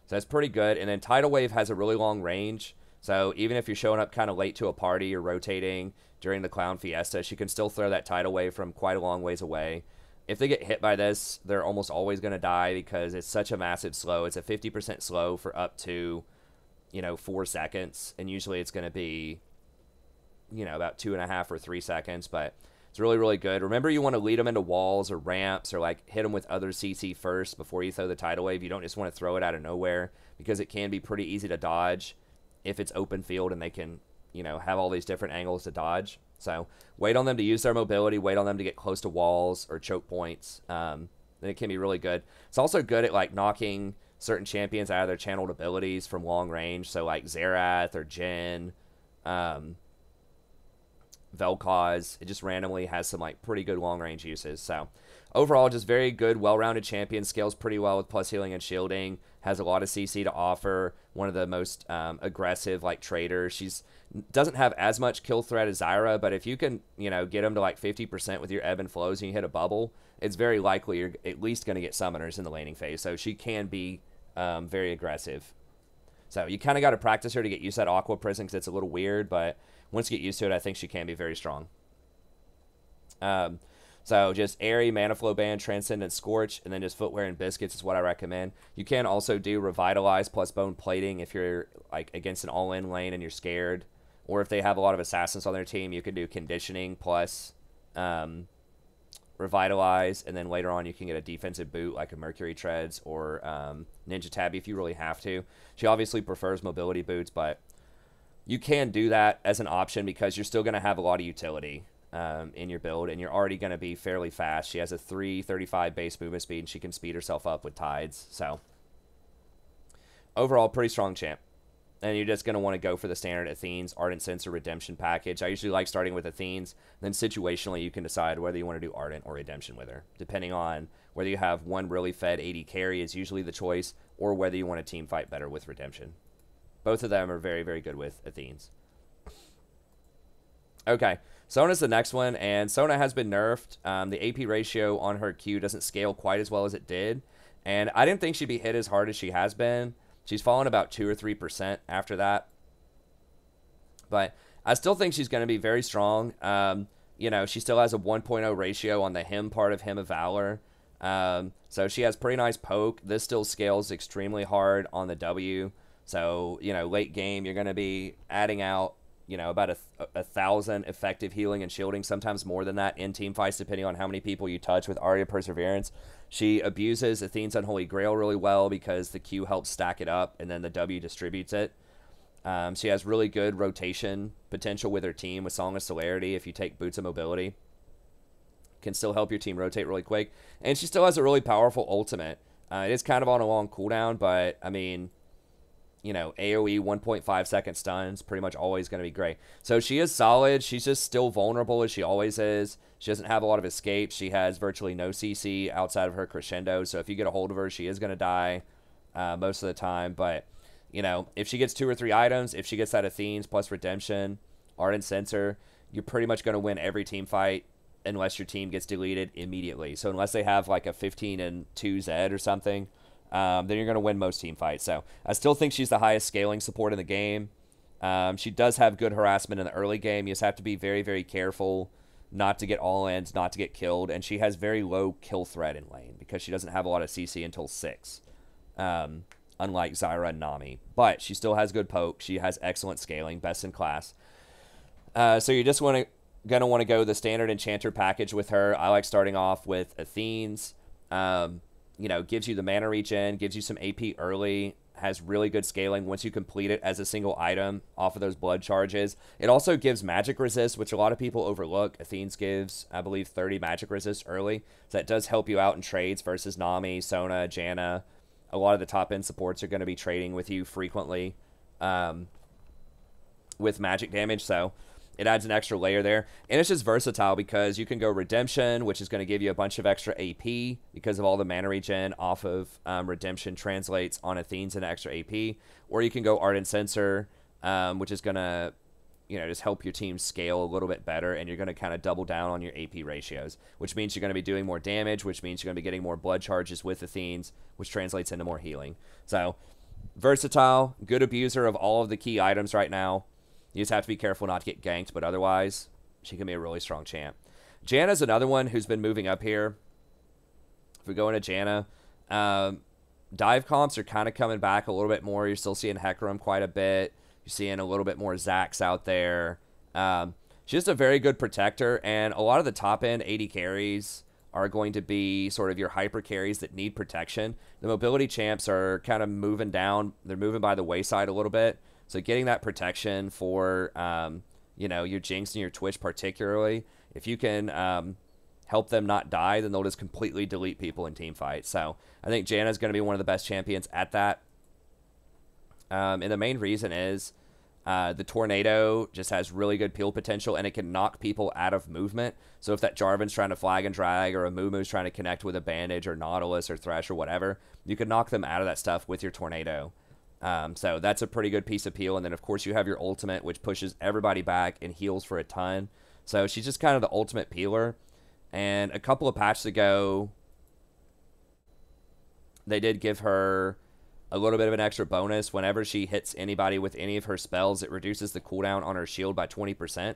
So that's pretty good. And then Tidal Wave has a really long range. So even if you're showing up kind of late to a party or rotating during the Clown Fiesta, she can still throw that Tidal Wave from quite a long ways away. If they get hit by this, they're almost always going to die because it's such a massive slow. It's a 50% slow for up to, you know, 4 seconds. And usually it's going to be, you know, about 2.5 or 3 seconds. But it's really, really good. Remember, you want to lead them into walls or ramps or like hit them with other CC first before you throw the Tidal Wave. You don't just want to throw it out of nowhere because it can be pretty easy to dodge if it's open field and they can, you know, have all these different angles to dodge. So wait on them to use their mobility, wait on them to get close to walls or choke points. Then it can be really good. It's also good at like knocking certain champions out of their channeled abilities from long range. So like Xerath or Jhin, Vel'Koz, it just randomly has some like pretty good long range uses. So overall, just very good, well-rounded champion. Scales pretty well with plus healing and shielding. Has a lot of CC to offer. One of the most aggressive like traders. She's doesn't have as much kill threat as Zyra, but if you can, you know, get them to like 50% with your ebb and flows and you hit a bubble, it's very likely you're at least going to get summoners in the laning phase. So she can be very aggressive. So you kind of got to practice her to get used to that Aqua Prison because it's a little weird, but once you get used to it, I think she can be very strong. So just Airy, Mana Flow Band, Transcendent Scorch, and then just Footwear and Biscuits is what I recommend. You can also do Revitalize plus Bone Plating if you're like against an all-in lane and you're scared. Or if they have a lot of assassins on their team, you can do Conditioning plus Revitalize, and then later on you can get a defensive boot like a Mercury Treads or Ninja Tabby if you really have to. She obviously prefers mobility boots, but you can do that as an option because you're still going to have a lot of utility in your build, and you're already going to be fairly fast. She has a 335 base movement speed, and she can speed herself up with tides. So overall, pretty strong champ. And you're just going to want to go for the standard Athene's Ardent Sensor Redemption package. I usually like starting with Athene's. Then situationally, you can decide whether you want to do Ardent or Redemption with her, depending on whether you have one really fed 80 carry is usually the choice, or whether you want to team fight better with Redemption. Both of them are very, very good with Athene's. Okay, Sona's the next one, and Sona has been nerfed. The AP ratio on her Q doesn't scale quite as well as it did, and I didn't think she'd be hit as hard as she has been. She's fallen about 2 or 3% after that, but I still think she's going to be very strong. You know, she still has a 1.0 ratio on the Him part of Hymn of Valor, so she has pretty nice poke. This still scales extremely hard on the W. So, you know, late game, you're going to be adding out, you know, about 1,000 effective healing and shielding, sometimes more than that in team fights, depending on how many people you touch with Aria Perseverance. She abuses Athene's Unholy Grail really well because the Q helps stack it up, and then the W distributes it. She has really good rotation potential with her team with Song of Celerity. If you take Boots of Mobility, can still help your team rotate really quick. And she still has a really powerful ultimate. It is kind of on a long cooldown, but, I mean, you know, AoE 1.5 second stuns, pretty much always going to be great. So she is solid. She's just still vulnerable as she always is. She doesn't have a lot of escapes. She has virtually no CC outside of her crescendo. So if you get a hold of her, she is going to die most of the time. But, you know, if she gets 2 or 3 items, if she gets that Athene's plus Redemption, Ardent Sensor, you're pretty much going to win every team fight unless your team gets deleted immediately. So unless they have like a 15-2 Zed or something, then you're going to win most team fights. So I still think she's the highest scaling support in the game. She does have good harassment in the early game. You just have to be very, very careful not to get all-ins, not to get killed. And she has very low kill threat in lane because she doesn't have a lot of CC until 6, unlike Zyra and Nami. But she still has good poke. She has excellent scaling, best in class. So you just going to want to go the standard enchanter package with her. I like starting off with Athene's. You know, gives you the mana regen, gives you some AP early, has really good scaling once you complete it as a single item off of those blood charges. It also gives magic resist, which a lot of people overlook. Athene's gives, I believe, 30 magic resist early. So that does help you out in trades versus Nami, Sona, Janna. A lot of the top-end supports are going to be trading with you frequently with magic damage, so it adds an extra layer there. And it's just versatile because you can go Redemption, which is going to give you a bunch of extra AP because of all the mana regen off of Redemption translates on Athene's into extra AP. Or you can go Ardent Sensor, which is going to, you know, just help your team scale a little bit better. And you're going to kind of double down on your AP ratios, which means you're going to be doing more damage, which means you're going to be getting more blood charges with Athene's, which translates into more healing. So, versatile, good abuser of all of the key items right now. You just have to be careful not to get ganked, but otherwise, she can be a really strong champ. Janna's another one who's been moving up here. If we go into Janna, dive comps are kind of coming back a little bit more. You're still seeing Hecarim quite a bit. You're seeing a little bit more Zax out there. She's just a very good protector, and a lot of the top-end AD carries are going to be sort of your hyper carries that need protection. The mobility champs are kind of moving down. They're moving by the wayside a little bit. So getting that protection for, you know, your Jinx and your Twitch particularly, if you can help them not die, then they'll just completely delete people in team fights. So I think Janna's going to be one of the best champions at that. And the main reason is the Tornado just has really good peel potential, and it can knock people out of movement. So if that Jarvan's trying to flag and drag, or a Mumu's trying to connect with a Bandage or Nautilus or Thresh or whatever, you can knock them out of that stuff with your Tornado. So that's a pretty good piece of peel. And then, of course, you have your ultimate, which pushes everybody back and heals for a ton. So she's just kind of the ultimate peeler. And a couple of patches ago, they did give her a little bit of an extra bonus. Whenever she hits anybody with any of her spells, it reduces the cooldown on her shield by 20%.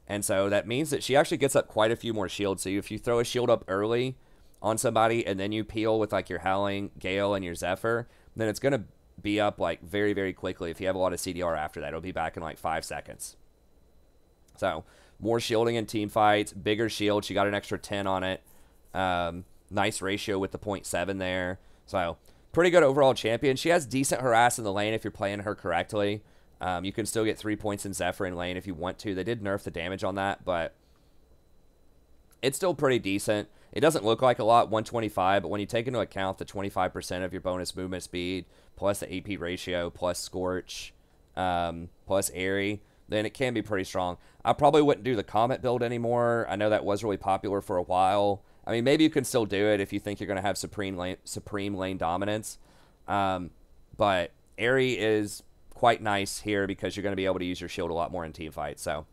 And so that means that she actually gets up quite a few more shields. So if you throw a shield up early on somebody and then you peel with like your Howling, Gale, and your Zephyr, then it's going to be up like very, very quickly. If you have a lot of CDR after that, it'll be back in like 5 seconds. So more shielding in team fights, bigger shield. She got an extra 10 on it. Nice ratio with the 0.7 there. So pretty good overall champion. She has decent harass in the lane if you're playing her correctly. You can still get 3 points in Zephyr in lane if you want to. They did nerf the damage on that, but it's still pretty decent. It doesn't look like a lot, 125, but when you take into account the 25% of your bonus movement speed, plus the AP ratio, plus Scorch, plus Airy, then it can be pretty strong. I probably wouldn't do the Comet build anymore. I know that was really popular for a while. I mean, maybe you can still do it if you think you're going to have supreme lane dominance. But Airy is quite nice here because you're going to be able to use your shield a lot more in team fights. So,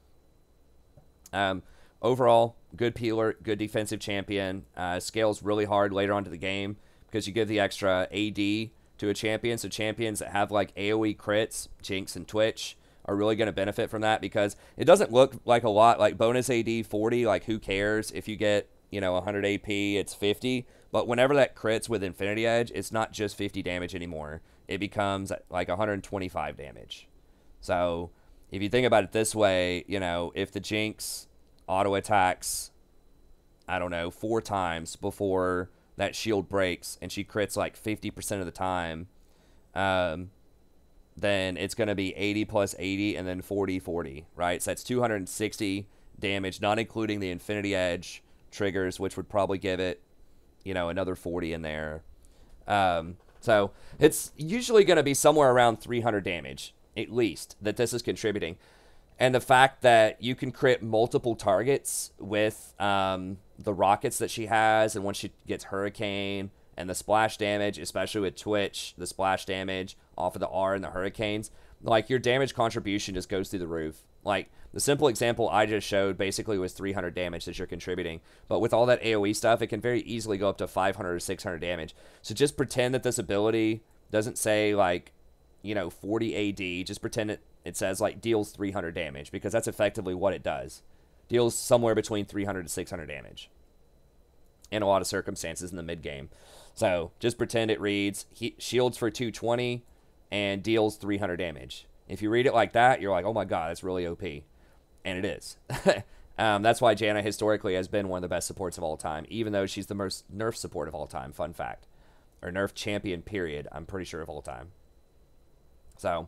overall, good peeler, good defensive champion. Scales really hard later on to the game because you give the extra AD to a champion. So champions that have like AoE crits, Jinx and Twitch, are really going to benefit from that because it doesn't look like a lot. Like bonus AD 40, like who cares if you get, you know, 100 AP, it's 50. But whenever that crits with Infinity Edge, it's not just 50 damage anymore. It becomes like 125 damage. So if you think about it this way, you know, if the Jinx auto attacks, I don't know, 4 times before that shield breaks and she crits like 50% of the time, then it's going to be 80 plus 80 and then 40, 40, right? So that's 260 damage, not including the Infinity Edge triggers, which would probably give it, you know, another 40 in there. So it's usually going to be somewhere around 300 damage, at least, that this is contributing. And the fact that you can crit multiple targets with the rockets that she has, and once she gets Hurricane, and the splash damage, especially with Twitch, the splash damage off of the R and the Hurricanes, like, your damage contribution just goes through the roof. Like, the simple example I just showed basically was 300 damage that you're contributing. But with all that AoE stuff, it can very easily go up to 500 or 600 damage. So just pretend that this ability doesn't say, like, you know, 40 AD. Just pretend it says, like, deals 300 damage, because that's effectively what it does. Deals somewhere between 300 to 600 damage in a lot of circumstances in the mid-game. So just pretend it reads shields for 220 and deals 300 damage. If you read it like that, you're like, oh my god, that's really OP. And it is. That's why Janna historically has been one of the best supports of all time, even though she's the most nerf support of all time, fun fact. Or nerf champion, period, I'm pretty sure, of all time. So,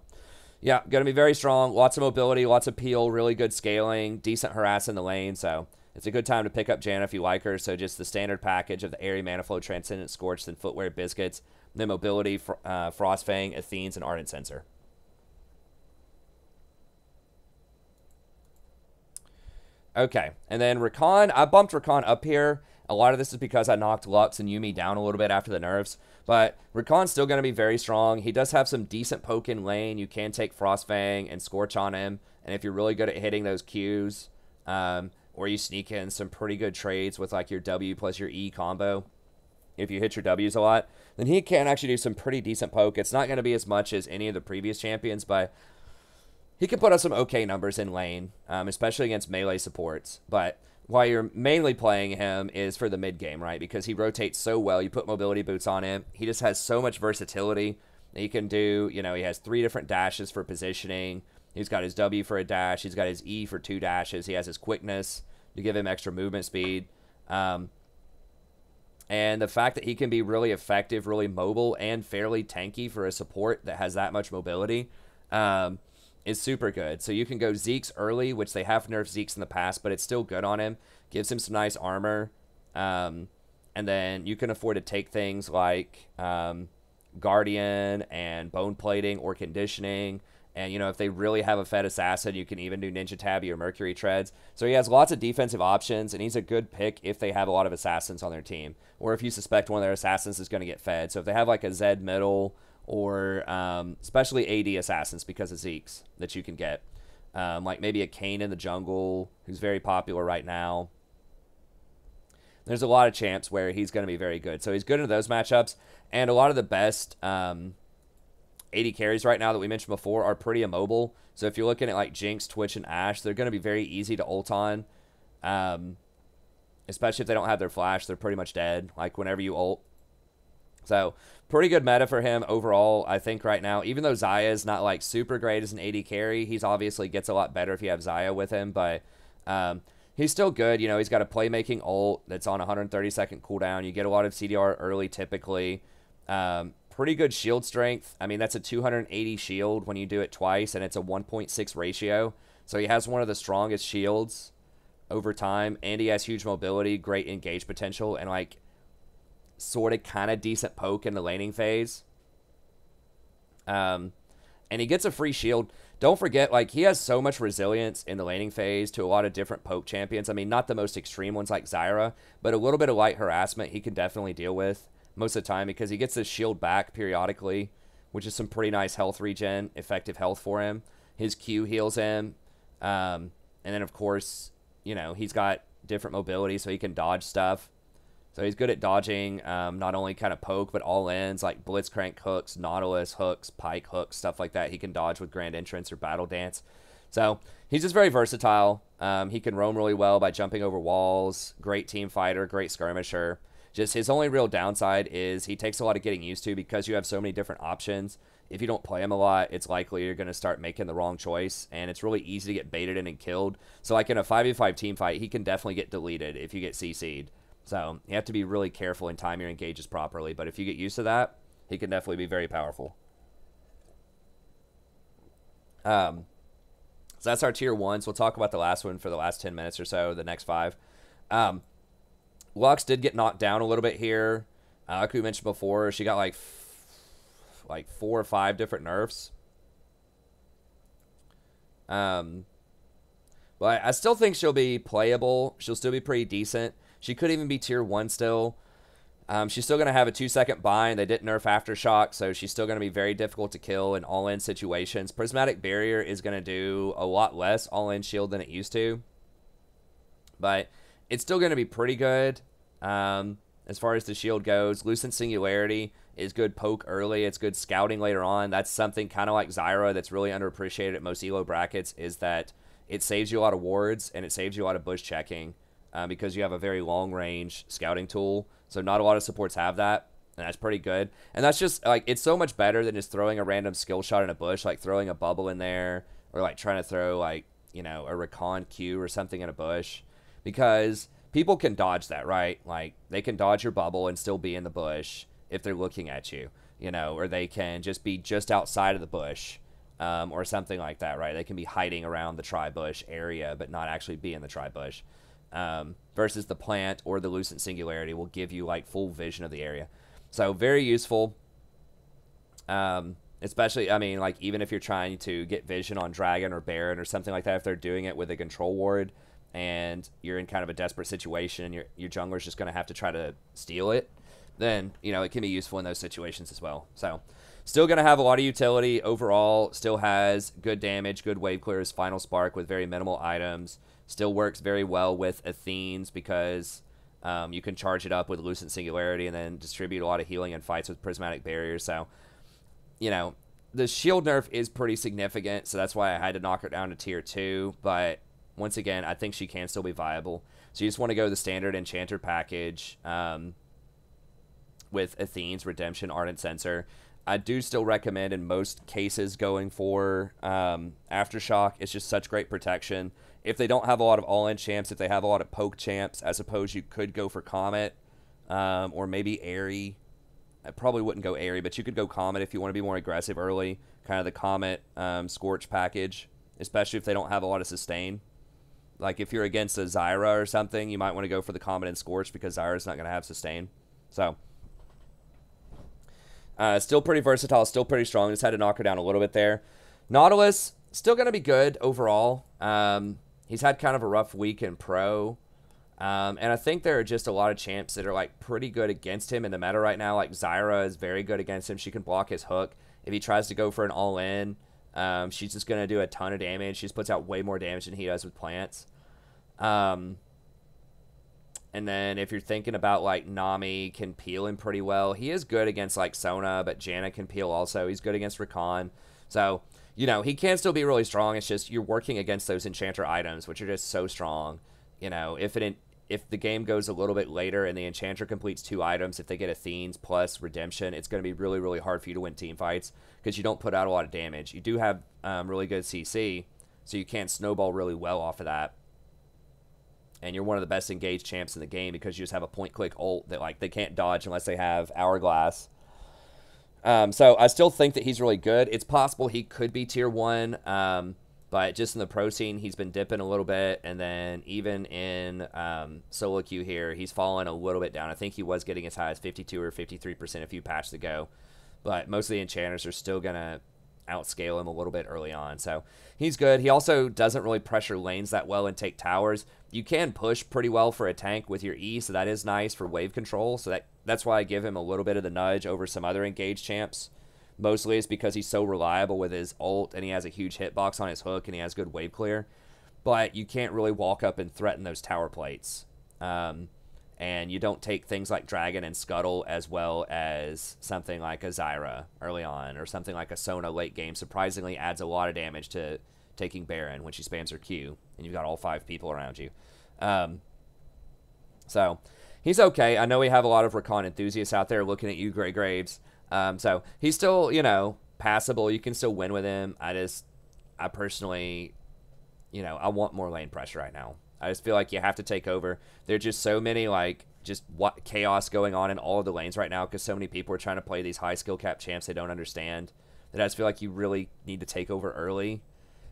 yeah, going to be very strong. Lots of mobility, lots of peel, really good scaling, decent harass in the lane. So it's a good time to pick up Janna if you like her. So just the standard package of the Airy, Mana Flow, Transcendent, Scorched, and Footwear Biscuits. Then mobility, Frostfang, Athenes, and Ardent Sensor. Okay, and then Rakan. I bumped Rakan up here. A lot of this is because I knocked Lux and Yuumi down a little bit after the nerfs. But Rakan's still going to be very strong. He does have some decent poke in lane. You can take Frostfang and Scorch on him. And if you're really good at hitting those Qs, or you sneak in some pretty good trades with like your W plus your E combo, if you hit your Ws a lot, then he can actually do some pretty decent poke. It's not going to be as much as any of the previous champions, but he can put up some okay numbers in lane, especially against melee supports. But why you're mainly playing him is for the mid game, right? Because he rotates so well. You put mobility boots on him. He just has so much versatility. He can do, you know, he has 3 different dashes for positioning. He's got his W for a dash. He's got his E for 2 dashes. He has his quickness to give him extra movement speed. And the fact that he can be really effective, really mobile, and fairly tanky for a support that has that much mobility is super good. So you can go Zeke's early, which they have nerfed Zeke's in the past, but it's still good on him. Gives him some nice armor. And then you can afford to take things like Guardian and Bone Plating or Conditioning. And, you know, if they really have a fed assassin, you can even do Ninja Tabby or Mercury Treads. So he has lots of defensive options, and he's a good pick if they have a lot of assassins on their team. Or if you suspect one of their assassins is going to get fed. So if they have like a Zed middle, or especially AD assassins because of Zeke's that you can get. Like maybe a Kayn in the jungle, who's very popular right now. There's a lot of champs where he's going to be very good. So he's good in those matchups. And a lot of the best AD carries right now that we mentioned before are pretty immobile. So if you're looking at like Jinx, Twitch, and Ashe, they're going to be very easy to ult on. Especially if they don't have their flash, they're pretty much dead, like whenever you ult. So pretty good meta for him overall, I think, right now. Even though Xayah is not like super great as an AD carry, he's obviously gets a lot better if you have Xayah with him. But he's still good. You know, he's got a playmaking ult that's on 130-second cooldown. You get a lot of CDR early typically. Pretty good shield strength. I mean, that's a 280 shield when you do it twice, and it's a 1.6 ratio. So he has one of the strongest shields over time, and he has huge mobility, great engage potential, and like sort of kind of decent poke in the laning phase. And he gets a free shield. Don't forget, like, he has so much resilience in the laning phase to a lot of different poke champions. I mean, not the most extreme ones like Zyra, but a little bit of light harassment he can definitely deal with most of the time because he gets his shield back periodically, which is some pretty nice health regen, effective health for him. His Q heals him. And then, of course, you know, he's got different mobility so he can dodge stuff. So he's good at dodging not only kind of poke, but all ends like Blitzcrank hooks, Nautilus hooks, Pike hooks, stuff like that. He can dodge with Grand Entrance or Battle Dance. So he's just very versatile. He can roam really well by jumping over walls. Great team fighter, great skirmisher. Just his only real downside is he takes a lot of getting used to because you have so many different options if you don't play him a lot, it's likely you're going to start making the wrong choice, and it's really easy to get baited in and killed. So like in a 5v5 team fight, he can definitely get deleted if you get CC'd. So you have to be really careful and time your engages properly, but if you get used to that, he can definitely be very powerful. So that's our tier 1s. We'll talk about the last one for the last 10 minutes or so, the next 5. Lux did get knocked down a little bit here. Like we mentioned before, she got like 4 or 5 different nerfs. But I still think she'll be playable. She'll still be pretty decent. She could even be tier 1 still. She's still going to have a 2-second bind. They didn't nerf Aftershock, so she's still going to be very difficult to kill in all-in situations. Prismatic Barrier is going to do a lot less all-in shield than it used to. But it's still going to be pretty good as far as the shield goes. Lucent Singularity is good poke early. It's good scouting later on. That's something kind of like Zyra that's really underappreciated at most elo brackets, is that it saves you a lot of wards and it saves you a lot of bush checking because you have a very long-range scouting tool. So not a lot of supports have that, and that's pretty good. And that's just, like, it's so much better than just throwing a random skill shot in a bush, like throwing a bubble in there, or, like, trying to throw, like, you know, a Rakan Q or something in a bush. Because people can dodge that, right? Like, they can dodge your bubble and still be in the bush if they're looking at you, you know, or they can just be just outside of the bush or something like that, right? They can be hiding around the tri-bush area but not actually be in the tri-bush. Versus the plant or the Lucent Singularity will give you like full vision of the area. So very useful. Especially, I mean, like even if you're trying to get vision on Dragon or Baron or something like that, if they're doing it with a control ward and you're in kind of a desperate situation and your jungler's just going to have to try to steal it, then, you know, it can be useful in those situations as well. So still going to have a lot of utility overall. Still has good damage, good wave clears, final spark with very minimal items. Still works very well with Athenes because you can charge it up with Lucent Singularity and then distribute a lot of healing in fights with Prismatic Barriers. So, you know, the shield nerf is pretty significant, so that's why I had to knock her down to tier 2. But once again, I think she can still be viable. So you just want to go the standard Enchanter package with Athenes, Redemption, Ardent Sensor. I do still recommend in most cases going for Aftershock. It's just such great protection. If they don't have a lot of all-in champs, if they have a lot of poke champs, I suppose you could go for Comet or maybe Airy. I probably wouldn't go Airy, but you could go Comet if you want to be more aggressive early. Kind of the Comet Scorch package, especially if they don't have a lot of sustain. Like if you're against a Zyra or something, you might want to go for the Comet and Scorch because Zyra's not going to have sustain. So still pretty versatile, still pretty strong. Just had to knock her down a little bit there. Nautilus, still going to be good overall. He's had kind of a rough week in pro. And I think there are just a lot of champs that are like pretty good against him in the meta right now. Like Zyra is very good against him. She can block his hook. If he tries to go for an all-in, she's just going to do a ton of damage. She just puts out way more damage than he does with plants. And then if you're thinking about like Nami can peel him pretty well. He is good against like Sona, but Janna can peel also. He's good against Rakan. So, you know, he can still be really strong. It's just you're working against those Enchanter items, which are just so strong. You know, if the game goes a little bit later and the Enchanter completes 2 items, if they get Athenes plus Redemption, it's going to be really, really hard for you to win team fights because you don't put out a lot of damage. You do have really good CC, so you can snowball really well off of that. And you're one of the best engaged champs in the game because you just have a point-click ult that like they can't dodge unless they have Hourglass. So I still think that he's really good. It's possible he could be tier 1, but just in the pro scene, he's been dipping a little bit. And then even in solo queue here, he's fallen a little bit down. I think he was getting as high as 52 or 53% a few patches ago. But most of the enchanters are still going to outscale him a little bit early on. So he's good. He also doesn't really pressure lanes that well and take towers. You can push pretty well for a tank with your E, so that is nice for wave control. So that's why I give him a little bit of the nudge over some other engaged champs. Mostly it's because he's so reliable with his ult and he has a huge hitbox on his hook and he has good wave clear. But you can't really walk up and threaten those tower plates. And you don't take things like Dragon and Scuttle as well as something like a Zyra early on or something like a Sona late game. Surprisingly adds a lot of damage to taking Baron when she spams her Q and you've got all 5 people around you. So he's okay. I know we have a lot of Rakan enthusiasts out there looking at you, Grey Graves. So he's still, you know, passable. You can still win with him. I personally, I want more lane pressure right now. I just feel like you have to take over. There's just so many, like, just what chaos going on in all of the lanes right now because so many people are trying to play these high skill cap champs they don't understand. That I just feel like you really need to take over early.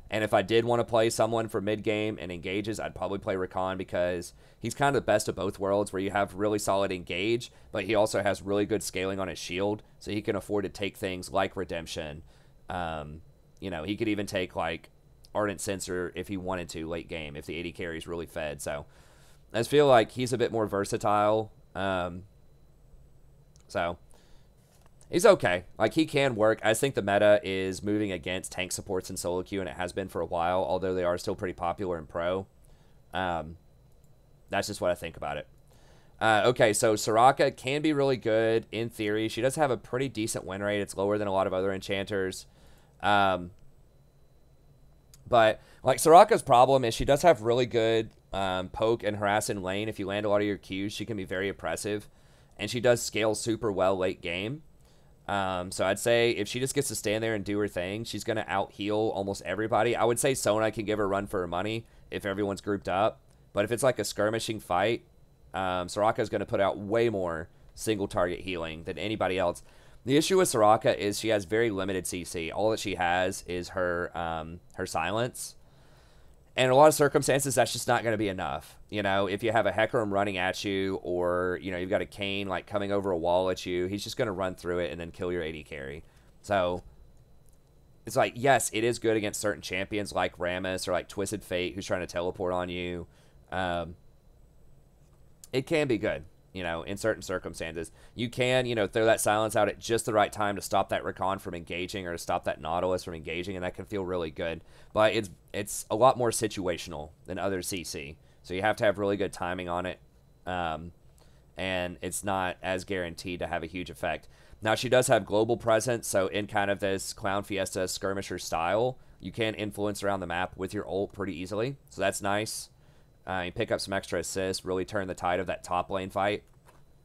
And if I did want to play someone for mid game and engages, I'd probably play Rakan because he's kind of the best of both worlds where you have really solid engage, but he also has really good scaling on his shield, so he can afford to take things like Redemption. He could even take, like, Ardent Sensor if he wanted to late game, if the AD carry is really fed. So I just feel like he's a bit more versatile. So he's okay. Like, he can work. I just think the meta is moving against tank supports in solo queue, and it has been for a while, although they are still pretty popular in pro. That's just what I think about it. Okay, so Soraka can be really good in theory. She does have a pretty decent win rate. It's lower than a lot of other enchanters. But, like, Soraka's problem is she does have really good poke and harass in lane. If you land a lot of your Qs, she can be very oppressive. And she does scale super well late game. So I'd say if she just gets to stand there and do her thing, she's going to out-heal almost everybody. I would say Sona can give her a run for her money if everyone's grouped up. But if it's like a skirmishing fight, Soraka is going to put out way more single-target healing than anybody else. The issue with Soraka is she has very limited CC. All that she has is her her silence. And in a lot of circumstances, that's just not going to be enough. If you have a Hecarim running at you or, you've got a Kayn, like, coming over a wall at you, he's just going to run through it and then kill your AD carry. So it's like, yes, it is good against certain champions like Rammus or like Twisted Fate who's trying to teleport on you. It can be good. In certain circumstances. You can, throw that silence out at just the right time to stop that Rakan from engaging or to stop that Nautilus from engaging, and that can feel really good. But it's a lot more situational than other CC. So you have to have really good timing on it. And it's not as guaranteed to have a huge effect. Now, she does have global presence, so in kind of this Clown Fiesta skirmisher style, you can influence around the map with your ult pretty easily. So that's nice. You pick up some extra assists, really turn the tide of that top lane fight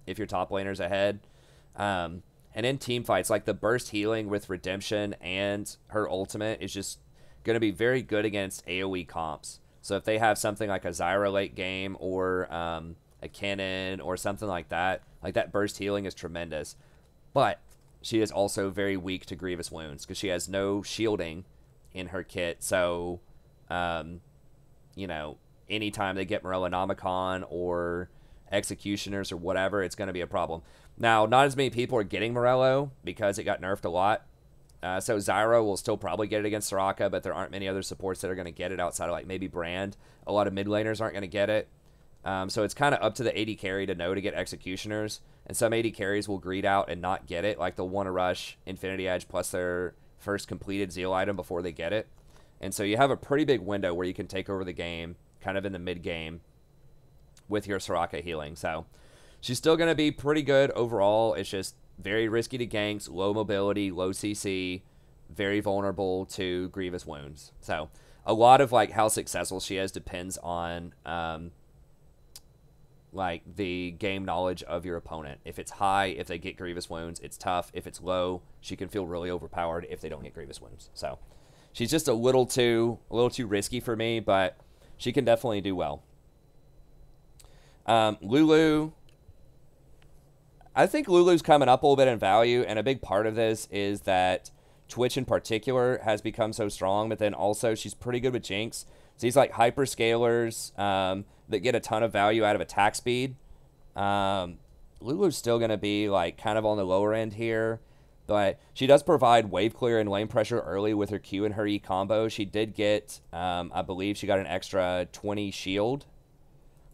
if your top laner's ahead. And in team fights, like the burst healing with Redemption and her ultimate is just going to be very good against AoE comps. So if they have something like a Zyra late game or a Cannon or something like that burst healing is tremendous. But she is also very weak to grievous wounds because she has no shielding in her kit. So, anytime they get Morellonomicon or Executioners or whatever, it's going to be a problem. Now, not as many people are getting Morello because it got nerfed a lot. So Zyra will still probably get it against Soraka, but there aren't many other supports that are going to get it outside of, like, maybe Brand. A lot of mid laners aren't going to get it. So it's kind of up to the AD carry to know to get Executioners. And some AD carries will greed out and not get it. Like, they'll want to rush Infinity Edge plus their first completed Zeal item before they get it. And so you have a pretty big window where you can take over the game kind of in the mid game with your Soraka healing. So she's still going to be pretty good overall. It's just very risky to ganks, low mobility, low CC, very vulnerable to grievous wounds. So a lot of, like, how successful she is depends on like the game knowledge of your opponent. If it's high, if they get grievous wounds, it's tough. If it's low, she can feel really overpowered if they don't get grievous wounds. So she's just a little too risky for me, but she can definitely do well. Lulu, I think Lulu's coming up a little bit in value, and a big part of this is that Twitch in particular has become so strong, but then also she's pretty good with Jinx. So these, like, hyperscalers that get a ton of value out of attack speed. Lulu's still going to be, like, kind of on the lower end here, but she does provide wave clear and lane pressure early with her Q and her E combo. She did get, I believe she got an extra 20 shield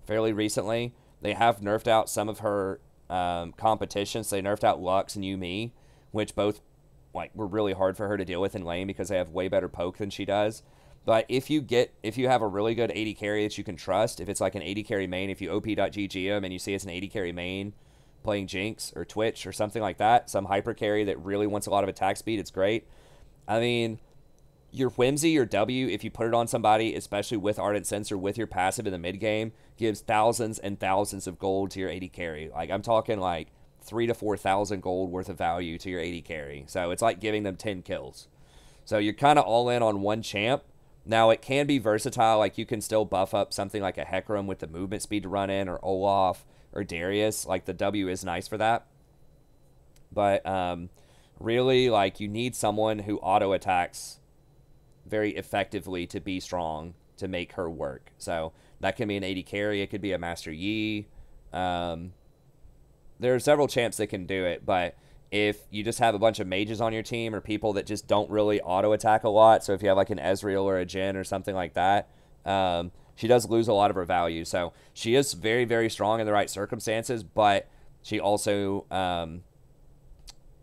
fairly recently. They have nerfed out some of her competitions. They nerfed out Lux and Yumi, which both, like, were really hard for her to deal with in lane because they have way better poke than she does. But if you have a really good AD carry that you can trust, if it's like an AD carry main, if you op.gg him and you see it's an AD carry main playing Jinx or Twitch or something like that, some hyper carry that really wants a lot of attack speed, it's great. I mean, your Whimsy, your W, if you put it on somebody, especially with Ardent Sensor, with your passive in the mid game, gives thousands and thousands of gold to your AD carry. Like, I'm talking, like, 3 to 4,000 gold worth of value to your AD carry. So it's like giving them 10 kills. So you're kind of all in on one champ. Now, it can be versatile. Like, you can still buff up something like a Hecarim with the movement speed to run in, or Olaf, or Darius. Like, the W is nice for that. But really, like, you need someone who auto-attacks very effectively to be strong to make her work. So that can be an AD carry. It could be a Master Yi. There are several champs that can do it, but if you just have a bunch of mages on your team or people that just don't really auto-attack a lot, so if you have like an Ezreal or a Jhin or something like that, she does lose a lot of her value. So she is very, very strong in the right circumstances, but she also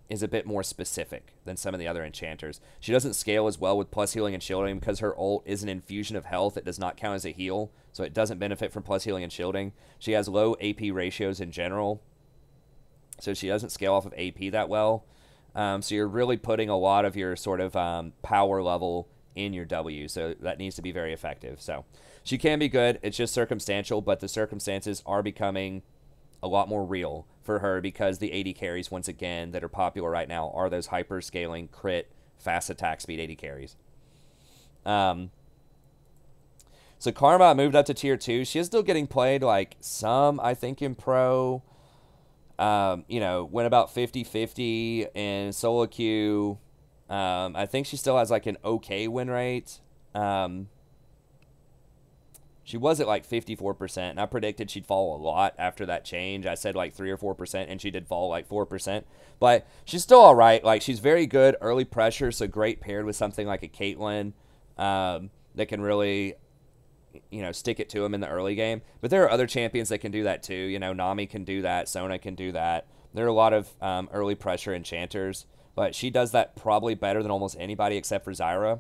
is a bit more specific than some of the other enchanters. She doesn't scale as well with plus healing and shielding because her ult is an infusion of health. It does not count as a heal, so it doesn't benefit from plus healing and shielding. She has low AP ratios in general, so she doesn't scale off of AP that well. So you're really putting a lot of your sort of power level in your W, so that needs to be very effective. So she can be good. It's just circumstantial, but the circumstances are becoming a lot more real for her because the AD carries, once again, that are popular right now are those hyper-scaling, crit, fast attack speed AD carries. So Karma moved up to tier 2. She is still getting played, like, some, I think, in pro. You know, went about 50-50 in solo queue. I think she still has, like, an okay win rate. She was at like 54%, and I predicted she'd fall a lot after that change. I said like 3 or 4%, and she did fall like 4%. But she's still all right. Like, she's very good early pressure, so great paired with something like a Caitlyn that can really, you know, stick it to him in the early game. But there are other champions that can do that too. You know, Nami can do that. Sona can do that. There are a lot of early pressure enchanters, but she does that probably better than almost anybody except for Zyra.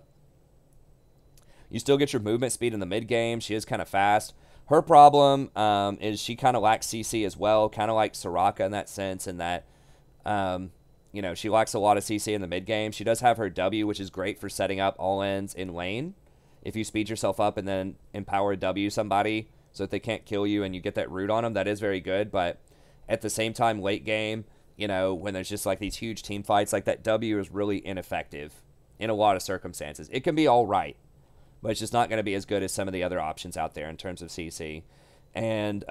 You still get your movement speed in the mid game. She is kind of fast. Her problem is she kind of lacks CC as well, kind of like Soraka in that sense, in that, you know, she lacks a lot of CC in the mid game. She does have her W, which is great for setting up all ends in lane. If you speed yourself up and then empower W somebody so that they can't kill you and you get that root on them, that is very good. But at the same time, late game, you know, when there's just like these huge team fights, like that W is really ineffective in a lot of circumstances. It can be all right, but it's just not going to be as good as some of the other options out there in terms of CC. And,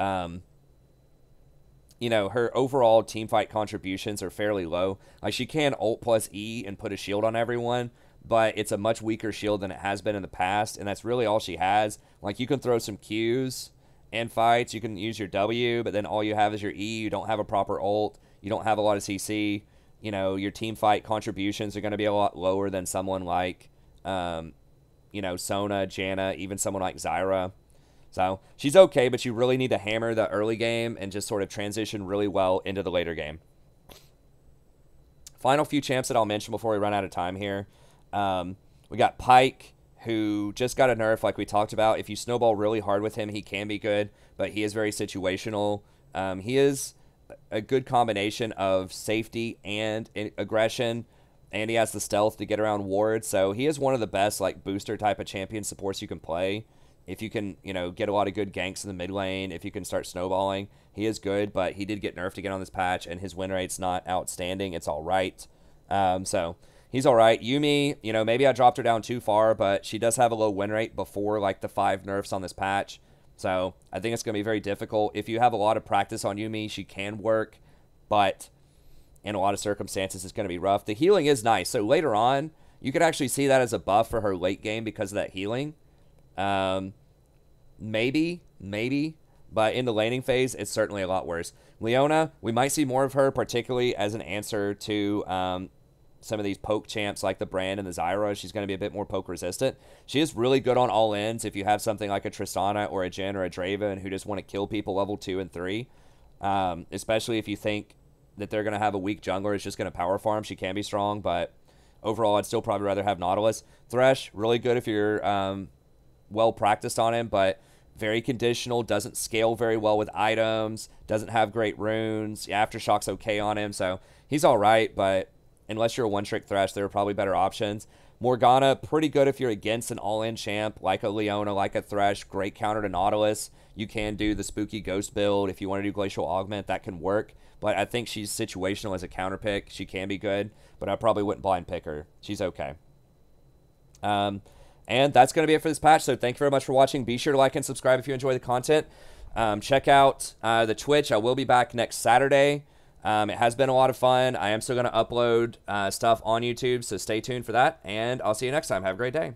you know, her overall teamfight contributions are fairly low. Like, she can ult plus E and put a shield on everyone, but it's a much weaker shield than it has been in the past, and that's really all she has. Like, you can throw some Qs in fights, you can use your W, but then all you have is your E. You don't have a proper ult. You don't have a lot of CC. You know, your teamfight contributions are going to be a lot lower than someone like, you know, Sona, Janna, even someone like Zyra. So she's okay, but you really need to hammer the early game and just sort of transition really well into the later game. Final few champs that I'll mention before we run out of time here. We got Pyke, who just got a nerf like we talked about. If you snowball really hard with him, he can be good, but he is very situational. He is a good combination of safety and aggression, and he has the stealth to get around wards, so he is one of the best like booster type of champion supports you can play. If you can, you know, get a lot of good ganks in the mid lane, if you can start snowballing, he is good, but he did get nerfed again on this patch, and his win rate's not outstanding. It's all right. So he's all right. Yuumi, you know, maybe I dropped her down too far, but she does have a low win rate before like the 5 nerfs on this patch. So I think it's going to be very difficult. If you have a lot of practice on Yuumi, she can work, but in a lot of circumstances, it's going to be rough. The healing is nice. So later on, you could actually see that as a buff for her late game because of that healing. Maybe. But in the laning phase, it's certainly a lot worse. Leona, we might see more of her, particularly as an answer to some of these poke champs like the Brand and the Zyra. She's going to be a bit more poke resistant. She is really good on all ends if you have something like a Tristana or a Jhin or a Draven who just want to kill people level 2 and 3. Especially if you think that they're going to have a weak jungler. It's just going to power farm. She can be strong, but overall, I'd still probably rather have Nautilus. Thresh, really good if you're well practiced on him, but very conditional, doesn't scale very well with items, doesn't have great runes. Aftershock's okay on him, so he's all right, but unless you're a one-trick Thresh, there are probably better options. Morgana, pretty good if you're against an all-in champ, like a Leona, like a Thresh. Great counter to Nautilus. You can do the spooky ghost build. If you want to do Glacial Augment, that can work. But I think she's situational as a counter pick. She can be good, but I probably wouldn't blind pick her. She's okay. And that's going to be it for this patch. So thank you very much for watching. Be sure to like and subscribe if you enjoy the content. Check out the Twitch. I will be back next Saturday. It has been a lot of fun. I am still going to upload stuff on YouTube, so stay tuned for that. And I'll see you next time. Have a great day.